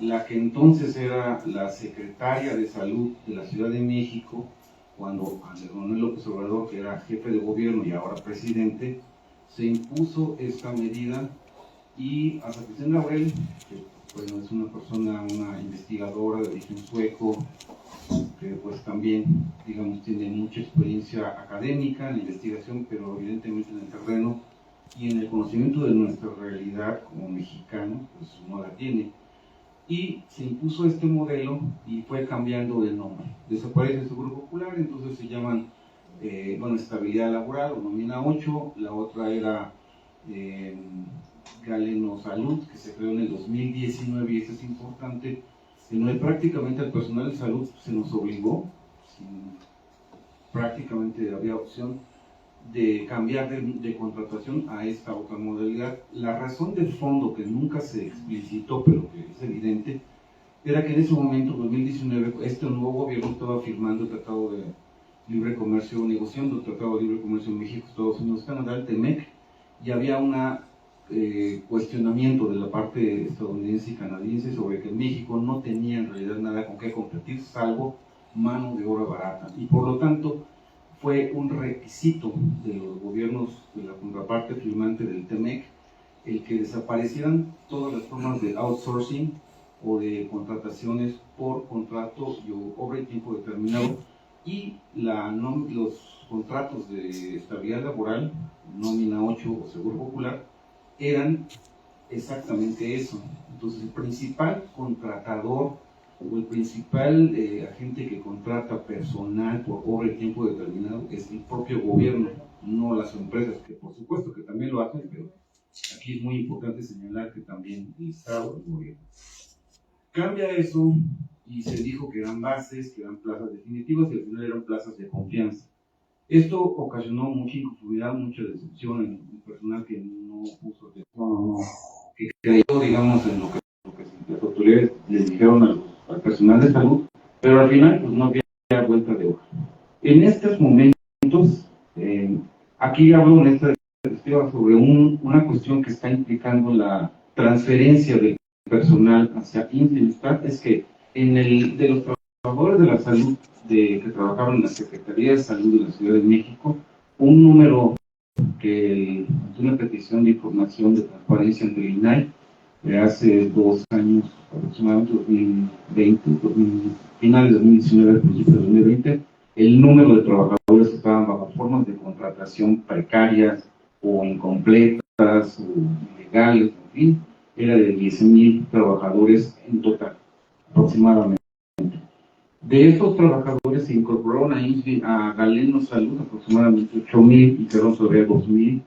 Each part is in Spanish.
la que entonces era la secretaria de Salud de la Ciudad de México, cuando Andrés Manuel López Obrador, que era jefe de gobierno y ahora presidente, se impuso esta medida, y a Patricia Laurel, que bueno, es una persona, una investigadora de origen sueco, que pues también, digamos, tiene mucha experiencia académica en la investigación, pero evidentemente en el terreno y en el conocimiento de nuestra realidad como mexicano, pues no la tiene. Y se impuso este modelo y fue cambiando de nombre. Desaparece el Seguro Popular, entonces se llaman, estabilidad laboral o nómina 8, la otra era Galeno Salud, que se creó en el 2019, y esto es importante, en donde prácticamente al personal de salud se nos obligó, prácticamente había opción de cambiar de contratación a esta otra modalidad. La razón de fondo, que nunca se explicitó, pero que es evidente, era que en ese momento, 2019, este nuevo gobierno estaba firmando el Tratado de Libre Comercio, negociando el Tratado de Libre Comercio en México, Estados Unidos, Canadá, el TEMEC, y había un cuestionamiento de la parte estadounidense y canadiense sobre que México no tenía en realidad nada con qué competir, salvo mano de obra barata, y por lo tanto fue un requisito de los gobiernos de la contraparte firmante del TEMEC el que desaparecieran todas las formas de outsourcing o de contrataciones por contrato y obra y tiempo determinado, y los contratos de estabilidad laboral, nómina 8 o seguro popular, eran exactamente eso. Entonces el principal contratador o el principal agente que contrata personal por obra y tiempo determinado es el propio gobierno, no las empresas, que por supuesto que también lo hacen, pero aquí es muy importante señalar que también el Estado, el gobierno. Cambia eso y se dijo que eran bases, que eran plazas definitivas, y al final eran plazas de confianza. Esto ocasionó mucha inconformidad, mucha decepción en el personal que no puso atención, que creyó, digamos, en lo que las autoridades les dijeron al personal de salud, pero al final pues no había vuelta de hoja. En estos momentos, aquí hablo en esta diapositiva sobre una cuestión que está implicando la transferencia del personal hacia INSS, es que de los trabajadores de la salud que trabajaban en la Secretaría de Salud de la Ciudad de México, un número que una petición de información de transparencia ante el INAI de hace 2 años, aproximadamente 2020, finales de 2019, principios de 2020, el número de trabajadores que estaban bajo formas de contratación precarias o incompletas o ilegales, en fin, era de 10,000 trabajadores en total, aproximadamente. De estos trabajadores se incorporaron a Galeno Salud aproximadamente 8,000 y quedaron sobre 2,000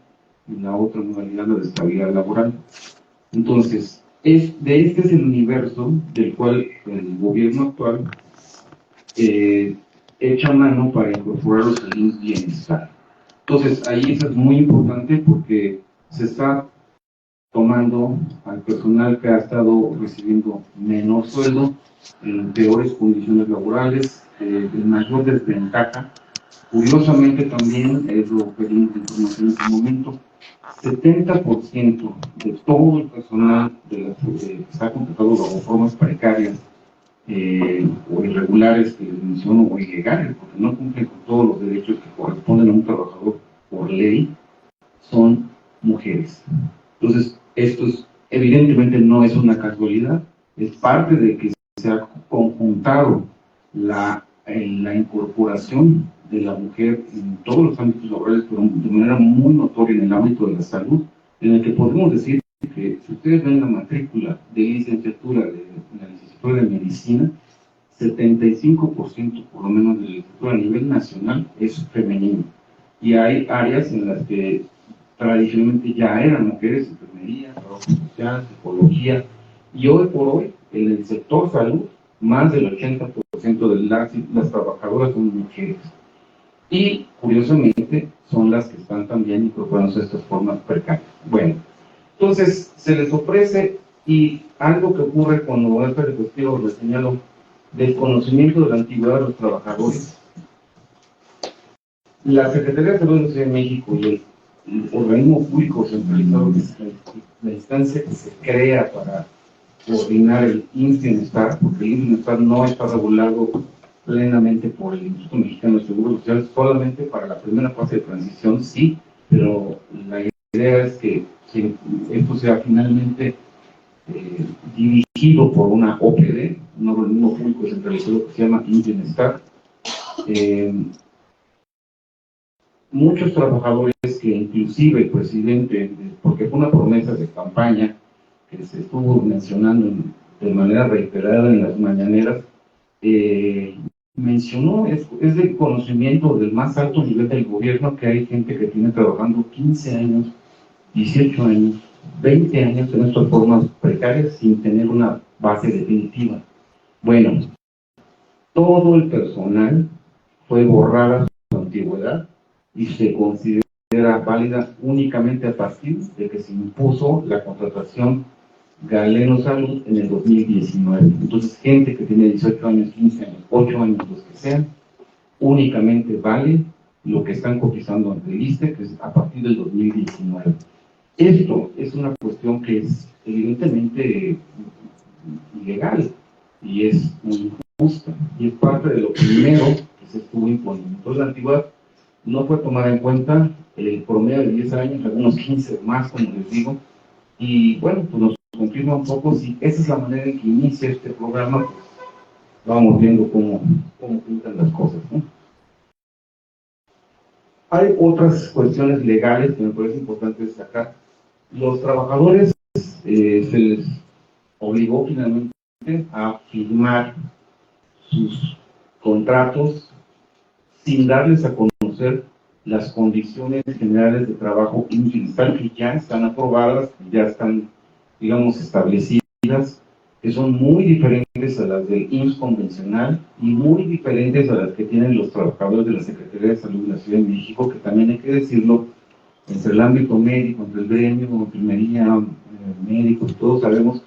en la otra modalidad, la de estabilidad laboral. Entonces, este es el universo del cual el gobierno actual echa mano para incorporarlos al IMSS Bienestar. Entonces, ahí eso es muy importante porque se está tomando al personal que ha estado recibiendo menor sueldo, en peores condiciones laborales, en mayor desventaja. Curiosamente también, es lo que vimos de información en este momento, 70% de todo el personal que está contratado bajo formas precarias o irregulares que les menciono, o ilegales, porque no cumplen con todos los derechos que corresponden a un trabajador por ley, son mujeres. Entonces, esto evidentemente no es una casualidad, es parte de que se ha conjuntado la incorporación de la mujer en todos los ámbitos laborales, pero de manera muy notoria en el ámbito de la salud, en el que podemos decir que si ustedes ven la matrícula de licenciatura de la licenciatura de medicina, 75% por lo menos de la licenciatura a nivel nacional es femenino. Y hay áreas en las que tradicionalmente ya eran mujeres: enfermería, trabajo social, psicología, y hoy por hoy en el sector salud más del 80% de las trabajadoras son mujeres, y curiosamente son las que están también incorporándose a estas formas precarias. Bueno, entonces se les ofrece, y algo que ocurre cuando esta diapositiva les señalo del conocimiento de la antigüedad de los trabajadores. La Secretaría de Salud de la Ciudad de México y el organismo público centralizado, que es la instancia que se crea para coordinar el IMSS Bienestar, porque el IMSS Bienestar no está regulado plenamente por el Instituto Mexicano de Seguro Social, solamente para la primera fase de transición, sí, pero la idea es que esto sea finalmente dirigido por una OPD, un organismo público descentralizado que se llama IMSS Bienestar. Muchos trabajadores que inclusive el presidente, porque fue una promesa de campaña que se estuvo mencionando de manera reiterada en las mañaneras, mencionó, es de conocimiento del más alto nivel del gobierno que hay gente que tiene trabajando 15 años, 18 años, 20 años en estas formas precarias sin tener una base definitiva. Bueno, todo el personal fue borrada su antigüedad y se considera válida únicamente a partir de que se impuso la contratación Galeno Salud en el 2019. Entonces, gente que tiene 18 años, 15 años, 8 años, los que sean, únicamente vale lo que están cotizando ante el ISSSTE, que es a partir del 2019. Esto es una cuestión que es evidentemente ilegal y es muy injusta, y es parte de lo primero que se estuvo imponiendo. Entonces, la antigüedad no fue tomada en cuenta, el promedio de 10 años, algunos 15 más, como les digo, y bueno, pues nos confirma un poco si esa es la manera en que inicia este programa, pues vamos viendo cómo pintan las cosas, ¿no? Hay otras cuestiones legales que me parece importante destacar. Los trabajadores se les obligó finalmente a firmar sus contratos sin darles a conocer las condiciones generales de trabajo individual que ya están aprobadas, ya están, digamos, establecidas, que son muy diferentes a las del IMSS convencional y muy diferentes a las que tienen los trabajadores de la Secretaría de Salud de la Ciudad de México, que también hay que decirlo, entre el ámbito médico, entre el gremio, enfermería, médicos, todos sabemos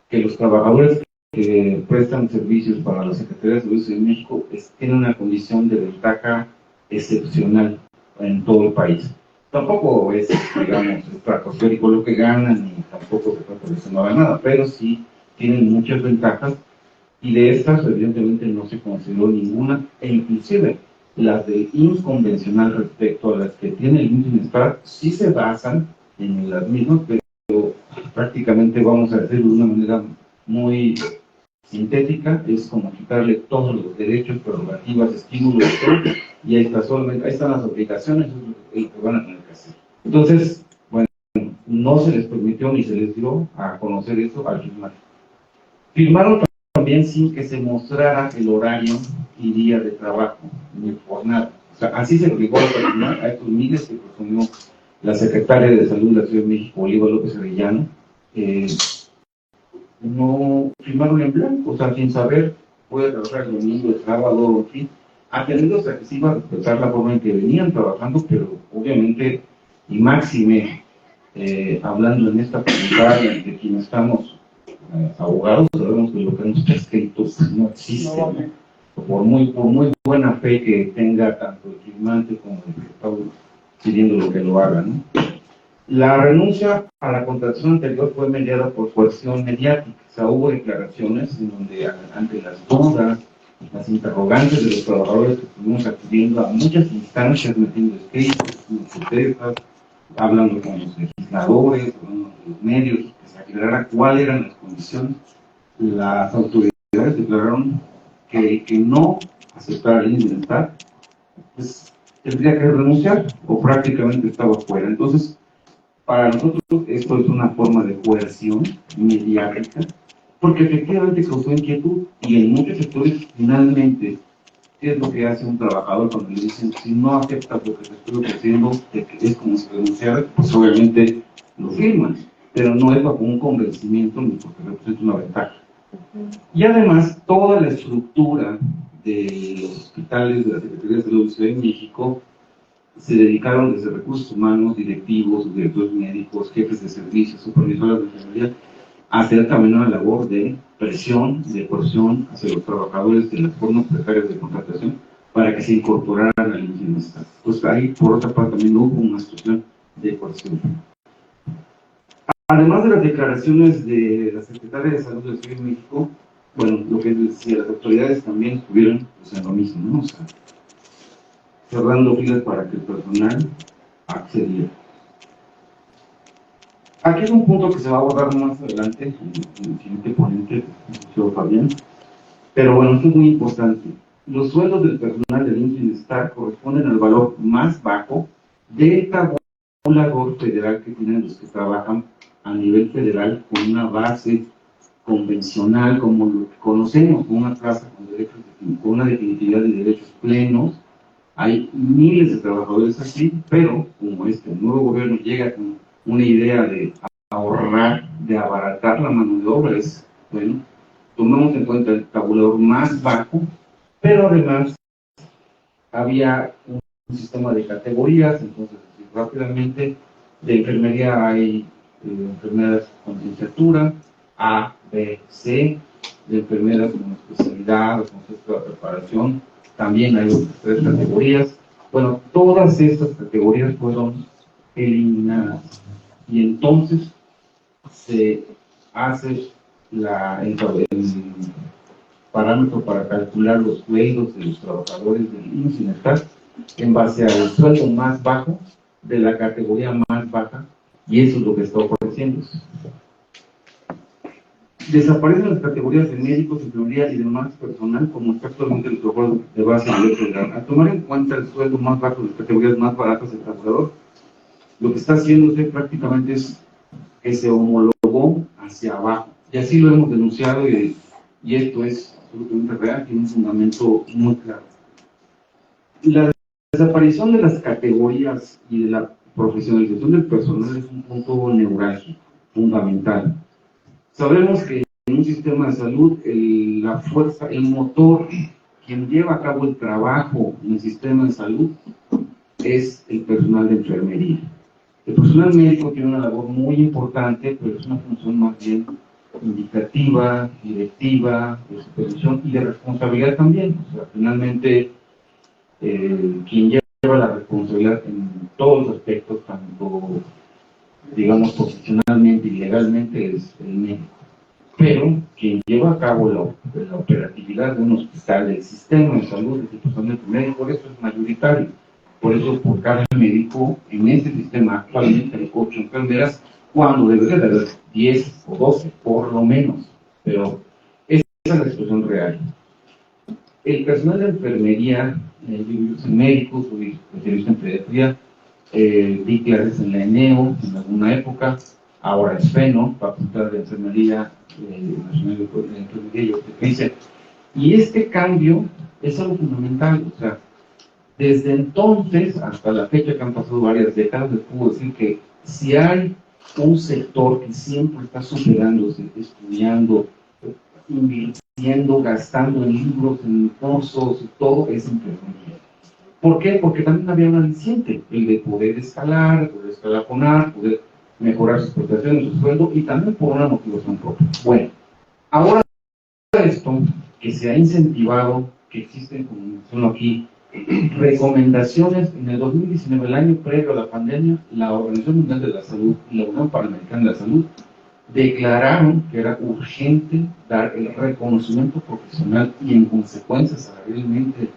que los trabajadores que prestan servicios para la Secretaría de Salud de la Ciudad de México tienen una condición de ventaja excepcional en todo el país. Tampoco es, digamos, estratosférico lo que ganan, ni tampoco se trata de que no hagan nada, pero sí tienen muchas ventajas, y de estas evidentemente no se consideró ninguna, e inclusive las del IMSS convencional respecto a las que tiene el IMSS Bienestar sí se basan en las mismas, pero prácticamente, vamos a decirlo de una manera muy sintética, es como quitarle todos los derechos, prerrogativas, estímulos, todo, y ahí está solamente, ahí están las obligaciones, es lo que van a tener que hacer. Entonces, bueno, no se les permitió ni se les dio a conocer eso al firmar. Firmaron también sin que se mostrara el horario y día de trabajo, ni jornada. O sea, así se obligó a firmar a estos miles que presumió la secretaria de Salud de la Ciudad de México, Oliva López Arellano. No firmaron en blanco, o sea, sin saber, puede trabajar el domingo, el sábado, en fin, atendidos a que se iba a respetar la forma en que venían trabajando, pero obviamente, y máxime, hablando en esta facultad de quienes estamos abogados, sabemos que lo que no está escrito pues, no existe, ¿no? Por muy buena fe que tenga tanto el firmante como el que está pidiendo lo que lo haga, ¿no? La renuncia a la contratación anterior fue mediada por coerción mediática. O sea, hubo declaraciones en donde, ante las dudas, las interrogantes de los trabajadores, que estuvimos acudiendo a muchas instancias, metiendo escritos, protestas, hablando con los legisladores, con los medios, que se aclarara cuáles eran las condiciones. Las autoridades declararon que no aceptara el bienestar, pues tendría que renunciar o prácticamente estaba fuera. Entonces, para nosotros esto es una forma de coerción mediática, porque efectivamente causó inquietud, y en muchos sectores finalmente, ¿qué es lo que hace un trabajador cuando le dicen si no aceptas lo que te estoy ofreciendo, que es como si renunciara? Pues obviamente lo firman, pero no es bajo un convencimiento ni porque representa una ventaja. Y además, toda la estructura de los hospitales de la Secretaría de Salud de la Ciudad de México se dedicaron desde recursos humanos, directivos, directores médicos, jefes de servicios, supervisoras de enfermería, a hacer también una labor de presión, de coerción hacia los trabajadores de las formas precarias de contratación para que se incorporaran al bienestar. Pues ahí, por otra parte, también hubo una situación de coerción. Además de las declaraciones de la Secretaria de Salud del Ciudad de México, bueno, lo que decía, las autoridades también estuvieron pues, en lo mismo, ¿no? O sea, cerrando filas para que el personal accediera. Aquí es un punto que se va a abordar más adelante en el siguiente ponente, el señor Fabián, pero bueno, esto es muy importante. Los sueldos del personal del Bienestar corresponden al valor más bajo del tabulador federal que tienen los que trabajan a nivel federal con una base convencional como lo que conocemos, con una plaza con, derechos, con una definitividad de derechos plenos. Hay miles de trabajadores así, pero como este nuevo gobierno llega con una idea de ahorrar, de abaratar la mano de obra, es, bueno, tomamos en cuenta el tabulador más bajo, pero además había un sistema de categorías, entonces rápidamente de enfermería hay enfermeras con licenciatura, A, B, C, de enfermeras con especialidad o con cierta preparación, también hay otras 3 categorías. Bueno, todas estas categorías fueron eliminadas y entonces se hace el parámetro para calcular los sueldos de los trabajadores del IMSS en base al sueldo más bajo de la categoría más baja, y eso es lo que está ofreciendo. Desaparecen las categorías de médicos, enfermería y demás personal, como está actualmente el protocolo de base del programa. Al tomar en cuenta el sueldo más bajo de las categorías más baratas del trabajador, lo que está haciéndose prácticamente es que se homologó hacia abajo. Y así lo hemos denunciado y esto es absolutamente real, tiene un fundamento muy claro. La desaparición de las categorías y de la profesionalización del personal es un punto neurálgico, fundamental. Sabemos que en un sistema de salud, la fuerza, el motor, quien lleva a cabo el trabajo en el sistema de salud es el personal de enfermería. El personal médico tiene una labor muy importante, pero es una función más bien indicativa, directiva, de supervisión y de responsabilidad también. O sea, finalmente, quien lleva la responsabilidad en todos los aspectos, tanto, digamos, profesionalmente y legalmente, es el médico. Pero quien lleva a cabo la operatividad de un hospital, del sistema de salud, del personal médico, por eso es mayoritario. Por eso, por cada médico en este sistema actualmente hay 8 enfermeras, cuando debería de haber 10 o 12, por lo menos. Pero esa es la expresión real. El personal de enfermería, yo soy médico, soy especialista en pediatría, di clases en la ENEO en alguna época, ahora es FENO, Facultad de Enfermería Nacional de Enfermería y Obstetricia. Y este cambio es algo fundamental, o sea, desde entonces hasta la fecha, que han pasado varias décadas, les puedo decir que si hay un sector que siempre está superándose, estudiando, invirtiendo, gastando en libros, en cursos y todo, es enfermería. ¿Por qué? Porque también había un aliciente, el de poder escalar, poder escalafonar, poder mejorar sus prestaciones, su sueldo, y también por una motivación propia. Bueno, ahora esto que se ha incentivado, que existen, como menciono aquí, recomendaciones en el 2019, el año previo a la pandemia, la Organización Mundial de la Salud y la Unión Panamericana de la Salud declararon que era urgente dar el reconocimiento profesional y en consecuencia salarialmente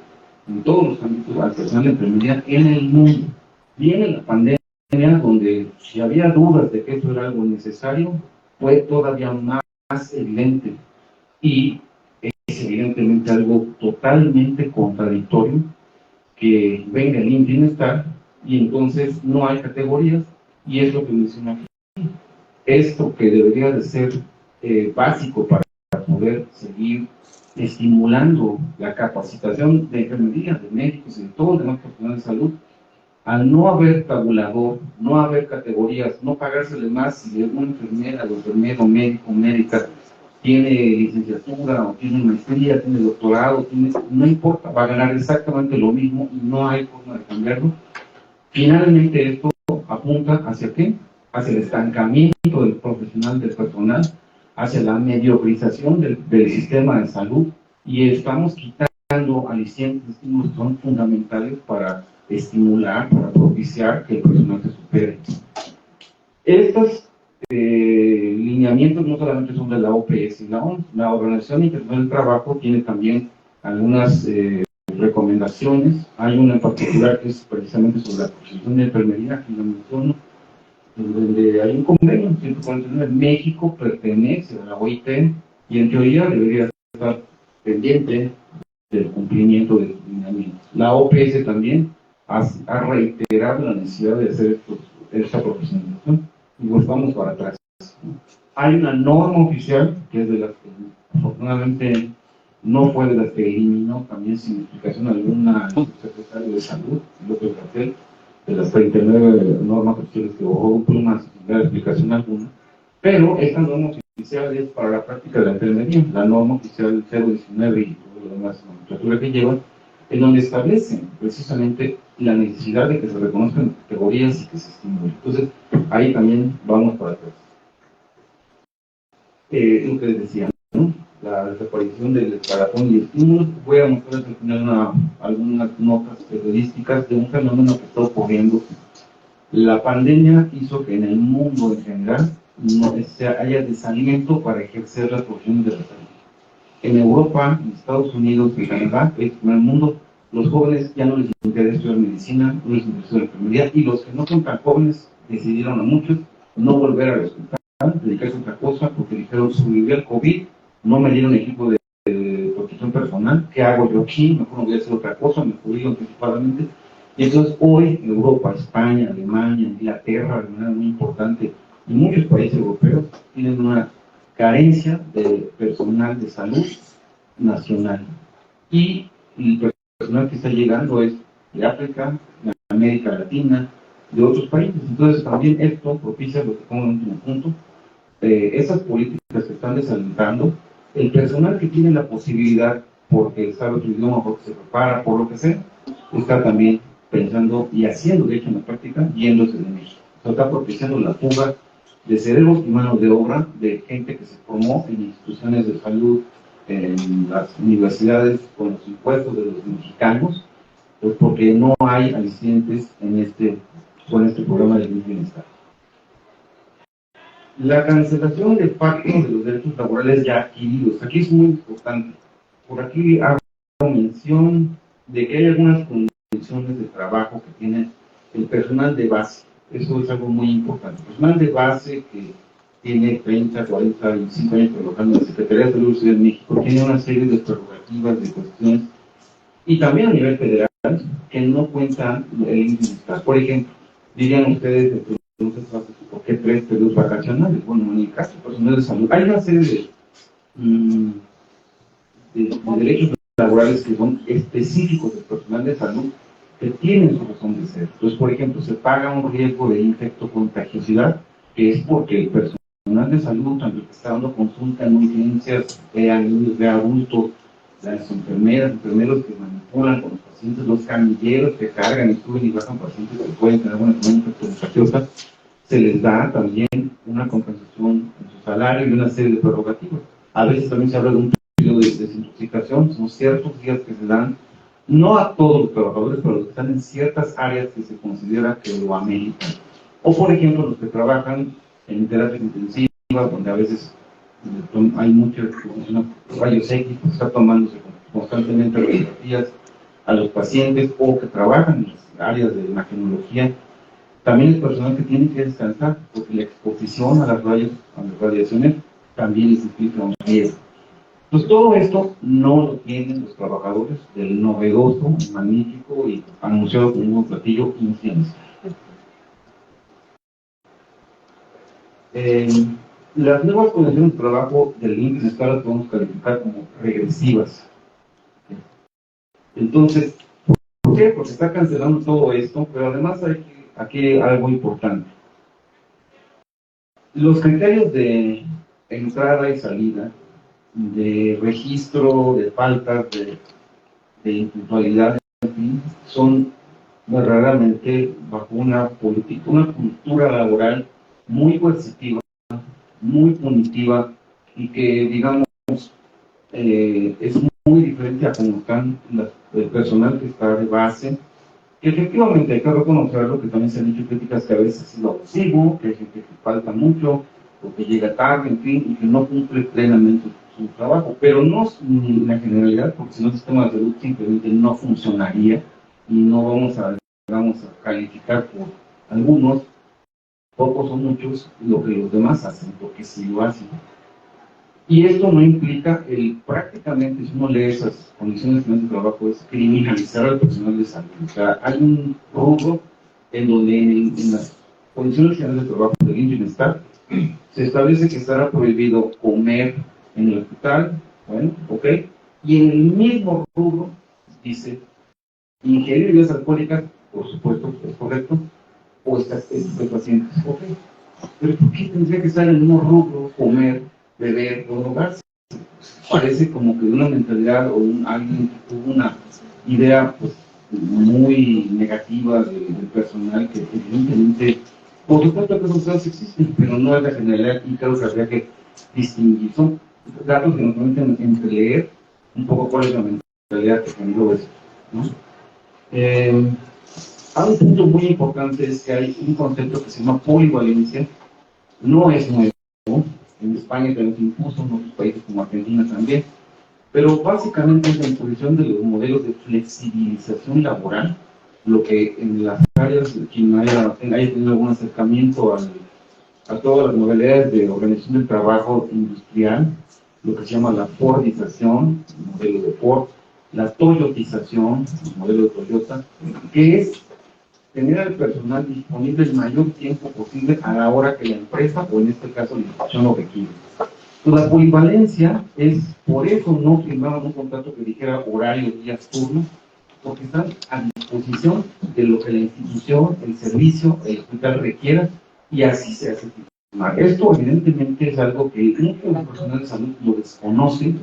en todos los ámbitos al personal de enfermería en el mundo. Viene la pandemia, donde si había dudas de que eso era algo necesario, fue todavía más evidente, y es evidentemente algo totalmente contradictorio que venga el bienestar y entonces no hay categorías, y es lo que menciona aquí. Esto que debería de ser básico para poder seguir estimulando la capacitación de enfermería, de médicos y de todo el demás personal de salud, al no haber tabulador, no haber categorías, no pagársele más si una enfermera o enfermero, médico, médica tiene licenciatura o tiene maestría, tiene doctorado, no importa, va a ganar exactamente lo mismo y no hay forma de cambiarlo. Finalmente esto apunta hacia ¿qué? Hacia el estancamiento del profesional, del personal, hacia la mediocrización del sistema de salud, y estamos quitando alicientes, estímulos que son fundamentales para estimular, para propiciar que el personal se supere. Estas lineamientos no solamente son de la OPS y la OMS, la Organización Internacional del Trabajo tiene también algunas recomendaciones. Hay una en particular que es precisamente sobre la profesión de enfermería, que la menciono, donde hay un convenio 149. México pertenece a la OIT y en teoría debería estar pendiente del cumplimiento de los lineamientos. La OPS también ha reiterado la necesidad de hacer esta profesionalización y pues vamos para atrás. Hay una norma oficial que es de las que afortunadamente no fue de las que eliminó también sin explicación alguna el secretario de Salud, López Gatell, de las 39 normas oficiales que bajó plumas sin dar explicación alguna, pero esta norma oficial es para la práctica de la enfermería, la norma oficial 019 y todo lo demás, la nomenclatura que lleva, en donde establecen precisamente la necesidad de que se reconozcan categorías y que se estimulen. Entonces, ahí también vamos para atrás. Lo que les decía, ¿no? La desaparición del escalafón y estímulos. Voy a mostrarles al final algunas notas periodísticas de un fenómeno que está ocurriendo. La pandemia hizo que en el mundo en general no haya desaliento para ejercer las profesiones de la salud. En Europa, en Estados Unidos, en Canadá, en el mundo, los jóvenes ya no les interesa estudiar medicina, no les interesa la enfermería, y los que no son tan jóvenes decidieron a muchos no volver al hospital, dedicarse a otra cosa, porque dijeron, sobreviví al COVID, no me dieron equipo de protección personal, ¿qué hago yo aquí? Mejor no voy a hacer otra cosa, me cubrí anticipadamente. Y entonces hoy Europa, España, Alemania, Inglaterra, de manera muy importante, y muchos países europeos tienen una carencia de personal de salud nacional. Y el personal que está llegando es de África, de América Latina, de otros países. Entonces también esto propicia lo que pongo en el último punto, esas políticas que están desalentando, el personal que tiene la posibilidad, porque sabe otro idioma, porque se prepara, por lo que sea, está también pensando y haciendo, de hecho en la práctica, yéndose de México. O sea, está propiciando la fuga de cerebros y manos de obra de gente que se formó en instituciones de salud, en las universidades, con los impuestos de los mexicanos, pues porque no hay alicientes con este programa de bienestar. La cancelación de facto de los derechos laborales ya adquiridos. Aquí es muy importante. Por aquí hago mención de que hay algunas condiciones de trabajo que tiene el personal de base. Eso es algo muy importante. El personal de base que tiene 30, 40, 25 años trabajando en la Secretaría de Salud de México tiene una serie de prerrogativas, de cuestiones, y también a nivel federal, que no cuentan el índice. Por ejemplo, dirían ustedes, ¿por qué 3 periodos vacacionales? Bueno, en el caso personal de salud, hay una serie de derechos laborales que son específicos del personal de salud que tienen su razón de ser. Entonces, por ejemplo, se paga un riesgo de infectocontagiosidad, que es porque el personal de salud, tanto el que está dando consulta en urgencias, vean niños, de adultos, las enfermeros que manipulan con los pacientes, los camilleros que cargan y suben y bajan pacientes que pueden tener una infectocontagiosa, se les da también una compensación en su salario y una serie de prerrogativas. A veces también se habla de un periodo de desintoxicación, son ciertos días que se dan, no a todos los trabajadores, pero los que están en ciertas áreas que se considera que lo ameritan. O por ejemplo, los que trabajan en terapias intensivas, donde a veces hay mucha rayos X, que está tomándose constantemente radiografías a los pacientes, o que trabajan en las áreas de imagenología. También el personal que tiene que descansar, porque la exposición a las radiaciones también les implica un riesgo. Entonces todo esto no lo tienen los trabajadores del novedoso, magnífico y anunciado como un nuevo platillo incienso. Las nuevas condiciones de trabajo del INPE las podemos calificar como regresivas. Entonces, ¿por qué? Porque está cancelando todo esto, pero además aquí hay algo importante. Los criterios de entrada y salida, de registro, de faltas, de impuntualidad, en fin, son verdaderamente bajo una política, una cultura laboral muy coercitiva, muy punitiva, y que, digamos, es muy diferente a cómo están el personal que está de base, que efectivamente hay que reconocerlo, que también se han hecho críticas que a veces es abusivo, que hay gente que falta mucho, o que llega tarde, en fin, y que no cumple plenamente su trabajo, pero no en la generalidad, porque si no el sistema de salud simplemente no funcionaría y no vamos a calificar por algunos, pocos o muchos, lo que los demás hacen, porque sí lo hacen. Y esto no implica, prácticamente, si uno lee esas condiciones de trabajo, es criminalizar al personal de salud. O sea, hay un rubro en donde en las condiciones generales de trabajo del bienestar se establece que estará prohibido comer en el hospital, bueno, ok, y en el mismo rubro dice ingerir bebidas alcohólicas, por supuesto, es correcto, o estupefacientes, ok. Pero ¿por qué tendría que estar en un rubro comer, beber o drogarse? Parece como que de una mentalidad o alguien que tuvo una idea pues, muy negativa del personal que evidentemente, por supuesto que esos casos existen, pero no es la generalidad y creo que habría que distinguir. Son datos que nos permiten entreleer un poco cuál es la mentalidad que generó eso, ¿no? Hay un punto muy importante, es que hay un concepto que se llama polivalencia, no es nuevo, en España también se impuso, en otros países como Argentina también, pero básicamente es la imposición de los modelos de flexibilización laboral, lo que en las áreas, quien haya tenido algún acercamiento a todas las modalidades de organización del trabajo industrial, lo que se llama la Fordización, el modelo de Ford, la Toyotización, el modelo de Toyota, que es tener al personal disponible el mayor tiempo posible a la hora que la empresa, o en este caso la institución, lo requiere. Pues la polivalencia es, por eso no firmaban un contrato que dijera horario, días, turnos, porque están a disposición de lo que la institución, el servicio, el hospital requiera, y así se hace firmar. Esto evidentemente es algo que muchos profesionales de salud lo desconocen,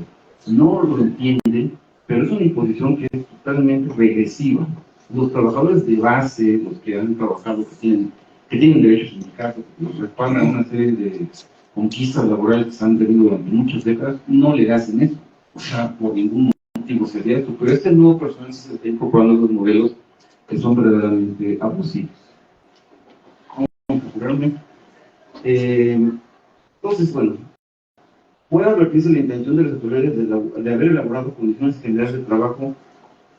no lo entienden, pero es una imposición que es totalmente regresiva. Los trabajadores de base, los que han trabajado, que tienen derechos sindicales, que nos respaldan una serie de conquistas laborales que se han tenido durante muchas décadas, no le hacen eso. O sea, por ningún motivo sería esto. Pero este nuevo personal se está incorporando los modelos que son verdaderamente abusivos. Realmente. Entonces, bueno, puede advertirse la intención de las autoridades de haber elaborado condiciones generales de trabajo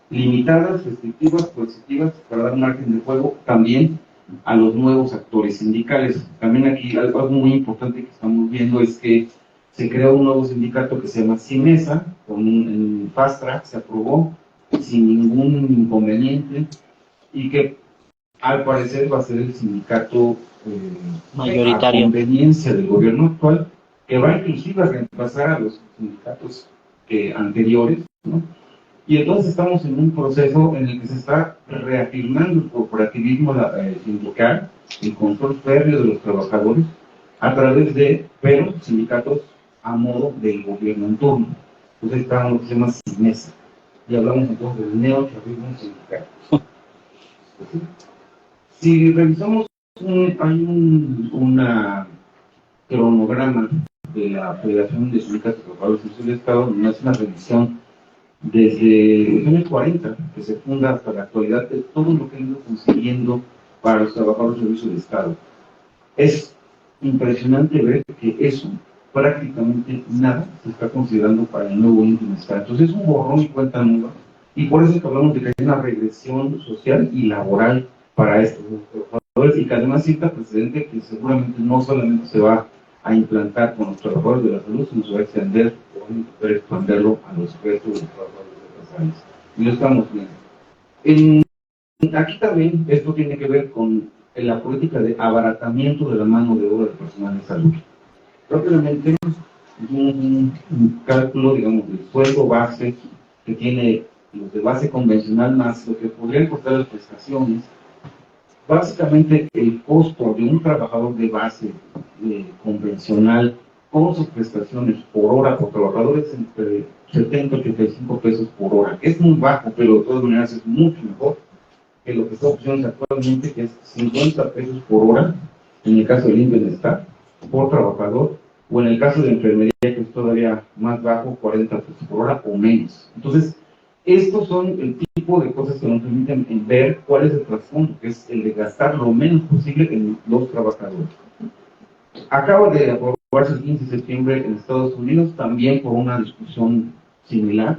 limitadas, restrictivas, coercitivas, para dar margen de juego también a los nuevos actores sindicales. También aquí algo muy importante que estamos viendo es que se creó un nuevo sindicato que se llama CIMESA, con un fast track, se aprobó sin ningún inconveniente, y que al parecer va a ser el sindicato mayoritario a conveniencia del gobierno actual, que va inclusive a reemplazar a los sindicatos anteriores, ¿no? Y entonces estamos en un proceso en el que se está reafirmando el corporativismo sindical, el control férreo de los trabajadores, a través de, pero sindicatos a modo del gobierno en turno. Entonces está lo que se llama CIMESA. Y hablamos entonces del neocharrismo sindical. Si revisamos, hay un cronograma de la Federación de Sindicatos de Trabajadores del Estado, donde hace una revisión desde los años 40, que se funda hasta la actualidad, de todo lo que han ido consiguiendo para los trabajadores del servicio del Estado. Es impresionante ver que eso, prácticamente nada, se está considerando para el nuevo Estado. Entonces es un borrón y cuenta nueva, y por eso es que hablamos de que hay una regresión social y laboral para estos trabajadores, y que además cita precedente que seguramente no solamente se va a implantar con los trabajadores de la salud, sino se va a extender, o van a poder expanderlo a los restos de los trabajadores de otras áreas. Y lo estamos viendo. Aquí también esto tiene que ver con la política de abaratamiento de la mano de obra del personal de salud. Propiamente un cálculo, digamos, del sueldo base que tiene los de base convencional más lo que podrían costar las prestaciones. Básicamente el costo de un trabajador de base convencional con sus prestaciones por hora por trabajador es entre 70 y 85 pesos por hora. Es muy bajo, pero de todas maneras es mucho mejor que lo que está ofreciendo actualmente, que es 50 pesos por hora en el caso del bienestar por trabajador, o en el caso de enfermería, que es todavía más bajo, 40 pesos por hora o menos. Entonces, estos son el tipo de cosas que nos permiten ver cuál es el trasfondo, que es el de gastar lo menos posible en los trabajadores. Acaba de aprobarse el 15 de septiembre en Estados Unidos, también por una discusión similar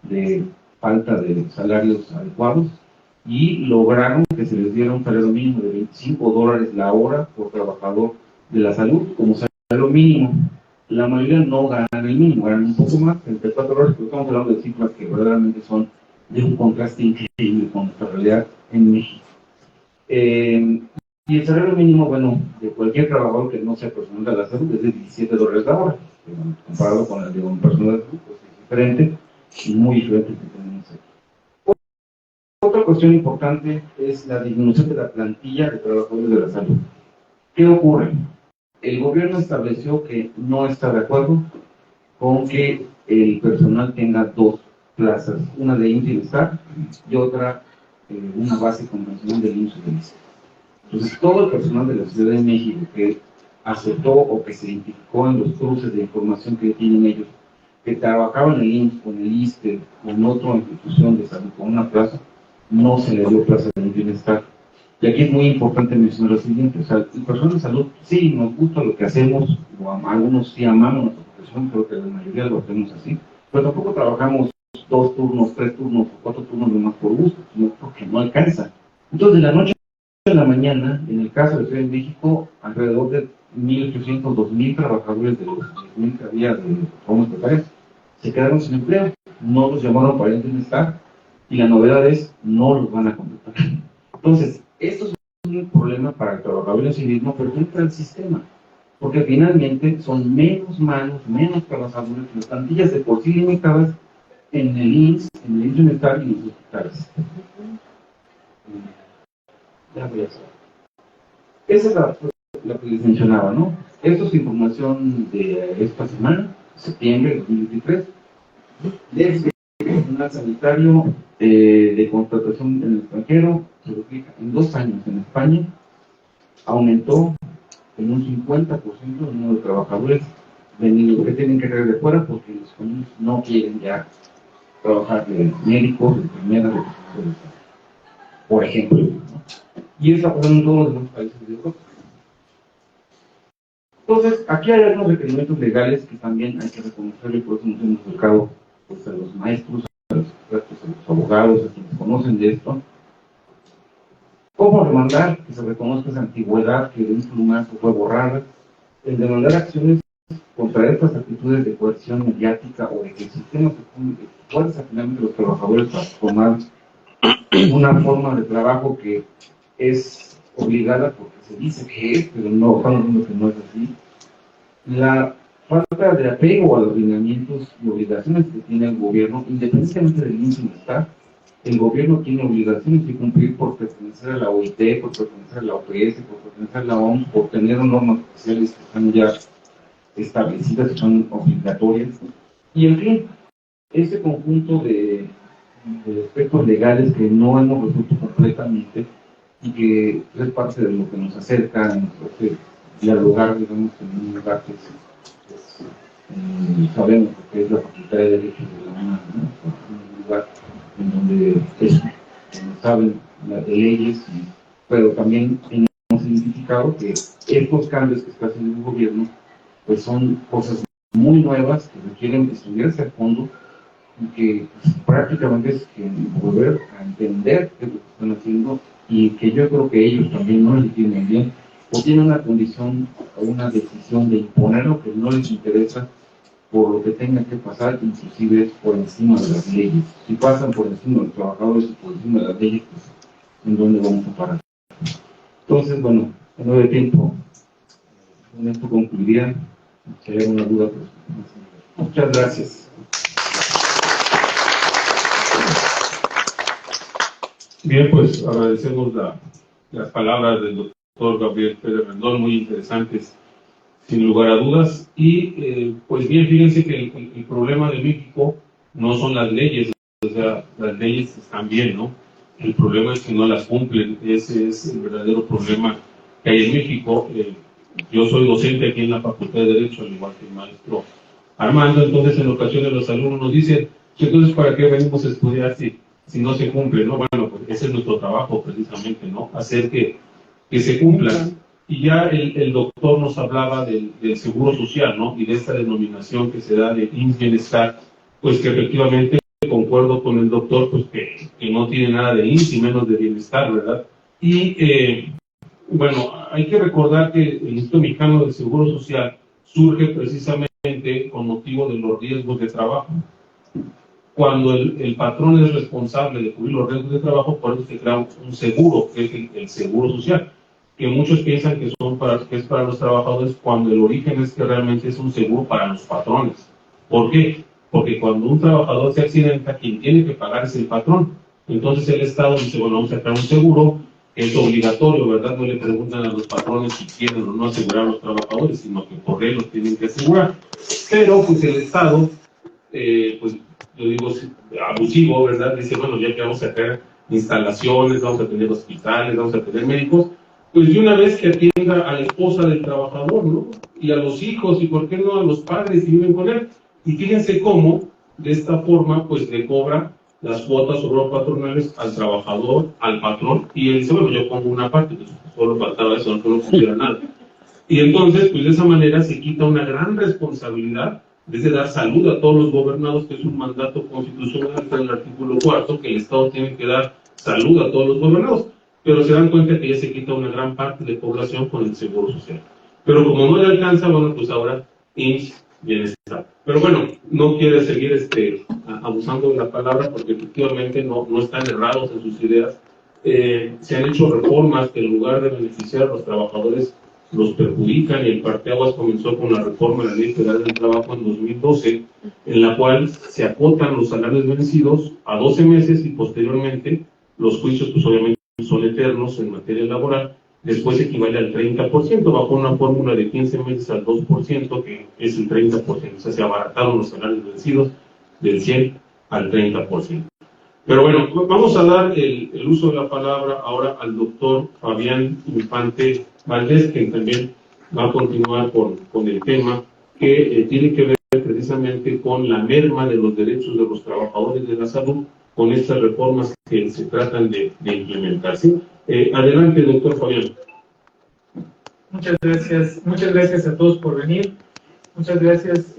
de falta de salarios adecuados, y lograron que se les diera un salario mínimo de $25 la hora por trabajador de la salud como salario mínimo. La mayoría no ganan el mínimo, ganan un poco más, 34 horas, pero estamos hablando de cifras que verdaderamente son de un contraste increíble con nuestra realidad en México. Y el salario mínimo, bueno, de cualquier trabajador que no sea personal de la salud es de $17 la hora, comparado con el de un personal de salud, pues es diferente y muy diferente que tenemos aquí. Otra cuestión importante es la disminución de la plantilla de trabajadores de la salud. ¿Qué ocurre? El gobierno estableció que no está de acuerdo con que el personal tenga dos plazas, una de IMSS y Bienestar y otra, una base convencional del IMSS y Bienestar. Entonces, todo el personal de la Ciudad de México que aceptó o que se identificó en los cruces de información que tienen ellos, que trabajaba en el IMSS, con el ISSSTE, con otra institución de salud, con una plaza, no se le dio plaza de bienestar. Y aquí es muy importante mencionar lo siguiente: o sea, el personal de salud, sí, nos gusta lo que hacemos, o algunos sí amamos nuestra profesión, creo que la mayoría lo hacemos así, pero tampoco trabajamos 2 turnos, 3 turnos o 4 turnos de más por gusto, sino porque no alcanza. Entonces, de la noche a la mañana, en el caso de Ciudad de México, alrededor de 1.800, 2.000 trabajadores de los 10.000 que había de formas precarias se quedaron sin empleo, no los llamaron para el bienestar, y la novedad es, no los van a contratar. Entonces, esto es un problema para el trabajador en sí mismo, pero también para el sistema, porque finalmente son menos manos, menos trabajadores, las plantillas de por sí limitadas en el IMSS, en el bienestar y en los hospitales. Ya voy a hacer. Esa es la que les mencionaba, ¿no? Esto es información de esta semana, septiembre de 2023. Desde el personal sanitario de contratación en el extranjero, se duplica en 2 años en España, aumentó en un 50% el número de trabajadores venidos que tienen que traer de fuera porque los españoles no quieren ya trabajar de médicos, de enfermeras, de profesores, por ejemplo, ¿no? Y eso está pasando en todos los demás países de Europa. Entonces, aquí hay algunos requerimientos legales que también hay que reconocer, y por eso nos hemos acercado pues, a los maestros, a los expertos, a los abogados, a quienes conocen de esto. ¿Cómo demandar que se reconozca esa antigüedad que de un plumazo fue borrada? El demandar acciones contra estas actitudes de coerción mediática o de que el sistema se fuerza finalmente a los trabajadores para tomar una forma de trabajo que es obligada porque se dice que es, pero no, estamos viendo que no es así. La falta de apego a los lineamientos y obligaciones que tiene el gobierno, independientemente del bienestar, el gobierno tiene obligaciones que cumplir por pertenecer a la OIT, por pertenecer a la OPS, por pertenecer a la OMS, por tener normas oficiales que están ya establecidas, que son obligatorias. Y en fin, ese conjunto de aspectos legales que no hemos resuelto completamente y que es parte de lo que nos acerca, nos hace dialogar, digamos, en un lugar que sabemos que es la Facultad de Derecho de la UNAM, ¿no? Un lugar en donde saben las de leyes, pero también hemos identificado que estos cambios que está haciendo el gobierno pues son cosas muy nuevas que requieren estudiarse a fondo y que pues, prácticamente es que volver a entender qué es lo que están haciendo, y que yo creo que ellos también no lo entienden bien o tienen una condición o una decisión de imponer lo que no les interesa por lo que tenga que pasar, inclusive por encima de las leyes. Si pasan por encima de los trabajadores y por encima de las leyes, pues ¿en dónde vamos a parar? Entonces, bueno, en no de tiempo, con esto concluiría. Si hay alguna duda, pues muchas gracias. Bien, pues agradecemos las palabras del doctor Gabriel Pérez Rendón, muy interesantes, sin lugar a dudas. Y pues bien, fíjense que el problema de México no son las leyes, o sea, las leyes están bien, ¿no? El problema es que no las cumplen, ese es el verdadero problema que hay en México. Yo soy docente aquí en la Facultad de Derecho, al igual que el maestro Armando, entonces en ocasiones los alumnos nos dicen, entonces ¿para qué venimos a estudiar si no se cumple, ¿no? Bueno, pues ese es nuestro trabajo precisamente, ¿no? Hacer que se cumplan. y ya el doctor nos hablaba del seguro social, ¿no? Y de esta denominación que se da de IMSS Bienestar, pues que efectivamente concuerdo con el doctor, pues que no tiene nada de IMSS y menos de bienestar, ¿verdad? Y bueno, hay que recordar que el Instituto Mexicano del Seguro Social surge precisamente con motivo de los riesgos de trabajo. Cuando el patrón es responsable de cubrir los riesgos de trabajo, por eso se crea un seguro, que es el seguro social, que muchos piensan que es para los trabajadores, cuando el origen es que realmente es un seguro para los patrones. ¿Por qué? Porque cuando un trabajador se accidenta, quien tiene que pagar es el patrón. Entonces el Estado dice, bueno, vamos a crear un seguro, que es obligatorio, ¿verdad? No le preguntan a los patrones si quieren o no asegurar a los trabajadores, sino que por ley los tienen que asegurar. Pero pues el Estado, pues yo digo abusivo, ¿verdad? Dice, bueno, ya que vamos a tener instalaciones, vamos a tener hospitales, vamos a tener médicos, pues de una vez que atienda a la esposa del trabajador, ¿no? Y a los hijos, y por qué no a los padres que viven con él. Y fíjense cómo, de esta forma, pues le cobra las cuotas o patronales al trabajador, al patrón, y él dice, bueno, yo pongo una parte, pues solo faltaba eso, no pusiera nada. Y entonces, pues de esa manera se quita una gran responsabilidad de dar salud a todos los gobernados, que es un mandato constitucional, está en el artículo 4, que el Estado tiene que dar salud a todos los gobernados, pero se dan cuenta que ya se quita una gran parte de población con el seguro social. Pero como no le alcanza, bueno, pues ahora IMSS Bienestar. Pero bueno, no quiere seguir abusando de la palabra, porque efectivamente no están errados en sus ideas. Se han hecho reformas que en lugar de beneficiar a los trabajadores los perjudican, y el parteaguas comenzó con la reforma de la Ley Federal del Trabajo en 2012, en la cual se acotan los salarios vencidos a 12 meses y posteriormente los juicios pues obviamente son eternos en materia laboral, después equivale al 30%, bajo una fórmula de 15 meses al 2%, que es el 30%, o sea, se abarataron los salarios vencidos del 100 al 30%. Pero bueno, vamos a dar el uso de la palabra ahora al doctor Fabián Infante Valdés, que también va a continuar con el tema que tiene que ver precisamente con la merma de los derechos de los trabajadores de la salud con estas reformas que se tratan de implementar. ¿Sí? Adelante, doctor Fabián. Muchas gracias a todos por venir. Muchas gracias,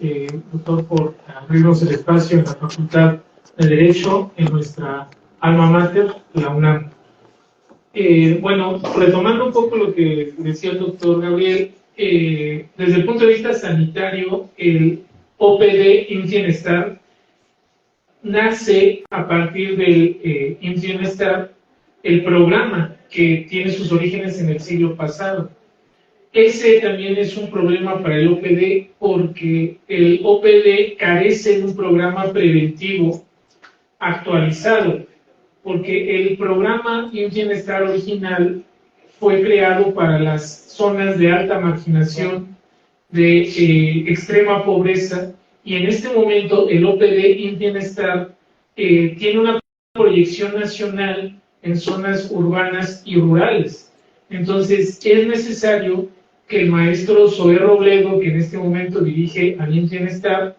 doctor, por abrirnos el espacio en la Facultad de Derecho, en nuestra alma mater, la UNAM. Bueno, retomando un poco lo que decía el doctor Gabriel, desde el punto de vista sanitario, el OPD IMSS Bienestar nace a partir del IMSS Bienestar, el programa que tiene sus orígenes en el siglo pasado. Ese también es un problema para el OPD, porque el OPD carece de un programa preventivo actualizado, porque el programa IMSS Bienestar original fue creado para las zonas de alta marginación, de extrema pobreza, y en este momento el OPD IMSS Bienestar tiene una proyección nacional en zonas urbanas y rurales. Entonces es necesario que el maestro Zoé Robledo, que en este momento dirige al IMSS Bienestar,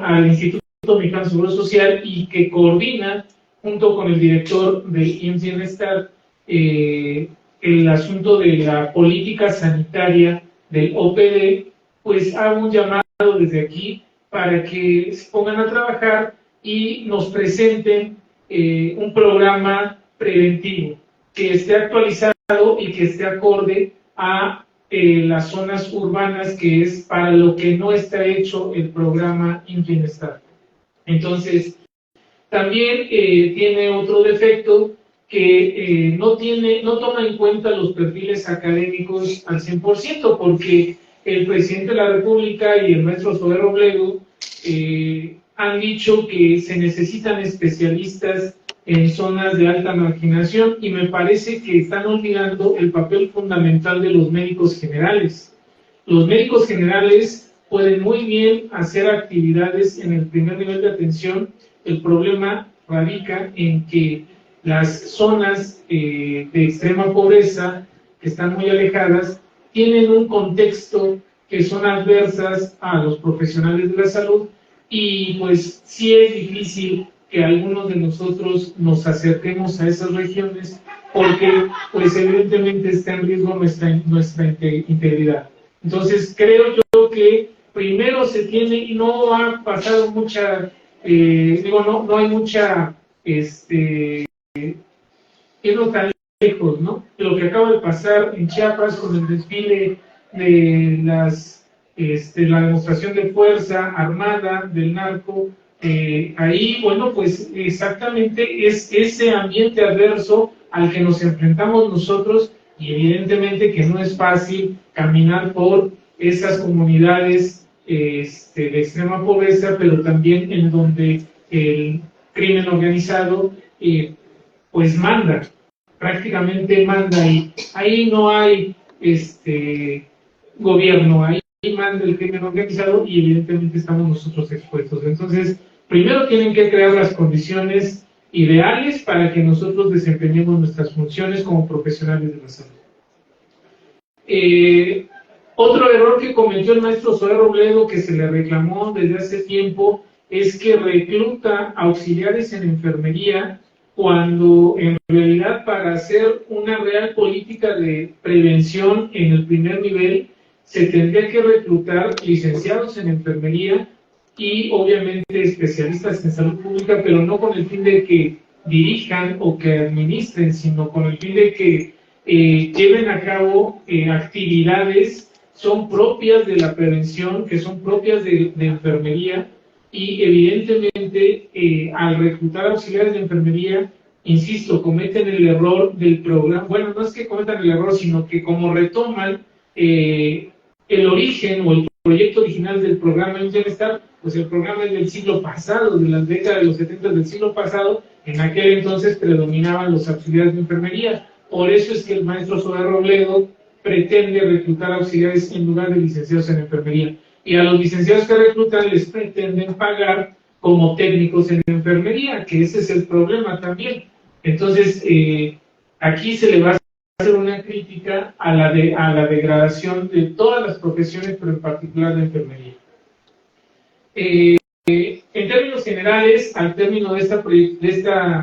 al Instituto Mexicano de Seguro Social, y que coordina junto con el director del IMSS Bienestar el asunto de la política sanitaria del OPD, pues hago un llamado desde aquí para que se pongan a trabajar y nos presenten un programa preventivo que esté actualizado y que esté acorde a las zonas urbanas, que es para lo que no está hecho el programa IMSS Bienestar. Entonces, también tiene otro defecto, que no toma en cuenta los perfiles académicos al 100%, porque el presidente de la República y el maestro Zoé Robledo han dicho que se necesitan especialistas en zonas de alta marginación, y me parece que están olvidando el papel fundamental de los médicos generales. Los médicos generales pueden muy bien hacer actividades en el primer nivel de atención. El problema radica en que las zonas de extrema pobreza, que están muy alejadas, tienen un contexto que son adversas a los profesionales de la salud, y pues sí es difícil que algunos de nosotros nos acerquemos a esas regiones, porque pues evidentemente está en riesgo nuestra integridad. Entonces creo yo que primero se tiene, y no ha pasado mucha, no hay mucha, irnos tan lejos, ¿no? Lo que acaba de pasar en Chiapas con el desfile de la demostración de fuerza armada del narco, ahí, bueno, pues exactamente es ese ambiente adverso al que nos enfrentamos nosotros, y evidentemente que no es fácil caminar por esas comunidades de extrema pobreza, pero también en donde el crimen organizado pues manda, prácticamente manda, y ahí no hay gobierno, ahí manda el crimen organizado y evidentemente estamos nosotros expuestos. Entonces, primero tienen que crear las condiciones ideales para que nosotros desempeñemos nuestras funciones como profesionales de la salud. Otro error que cometió el maestro Zoé Robledo, que se le reclamó desde hace tiempo, es que recluta auxiliares en enfermería cuando en realidad para hacer una real política de prevención en el primer nivel se tendría que reclutar licenciados en enfermería y obviamente especialistas en salud pública, pero no con el fin de que dirijan o que administren, sino con el fin de que lleven a cabo actividades son propias de la prevención, que son propias de enfermería, y evidentemente al reclutar auxiliares de enfermería, insisto, cometen el error del programa, bueno, no es que cometan el error, sino que como retoman el origen o el proyecto original del programa de bienestar, pues el programa es del siglo pasado, de las décadas de los 70 del siglo pasado, en aquel entonces predominaban los auxiliares de enfermería. Por eso es que el maestro Zoé Robledo pretende reclutar auxiliares en lugar de licenciados en enfermería. Y a los licenciados que reclutan les pretenden pagar como técnicos en enfermería, que ese es el problema también. Entonces, aquí se le va a hacer una crítica a la degradación de todas las profesiones, pero en particular de enfermería. En términos generales, al término de esta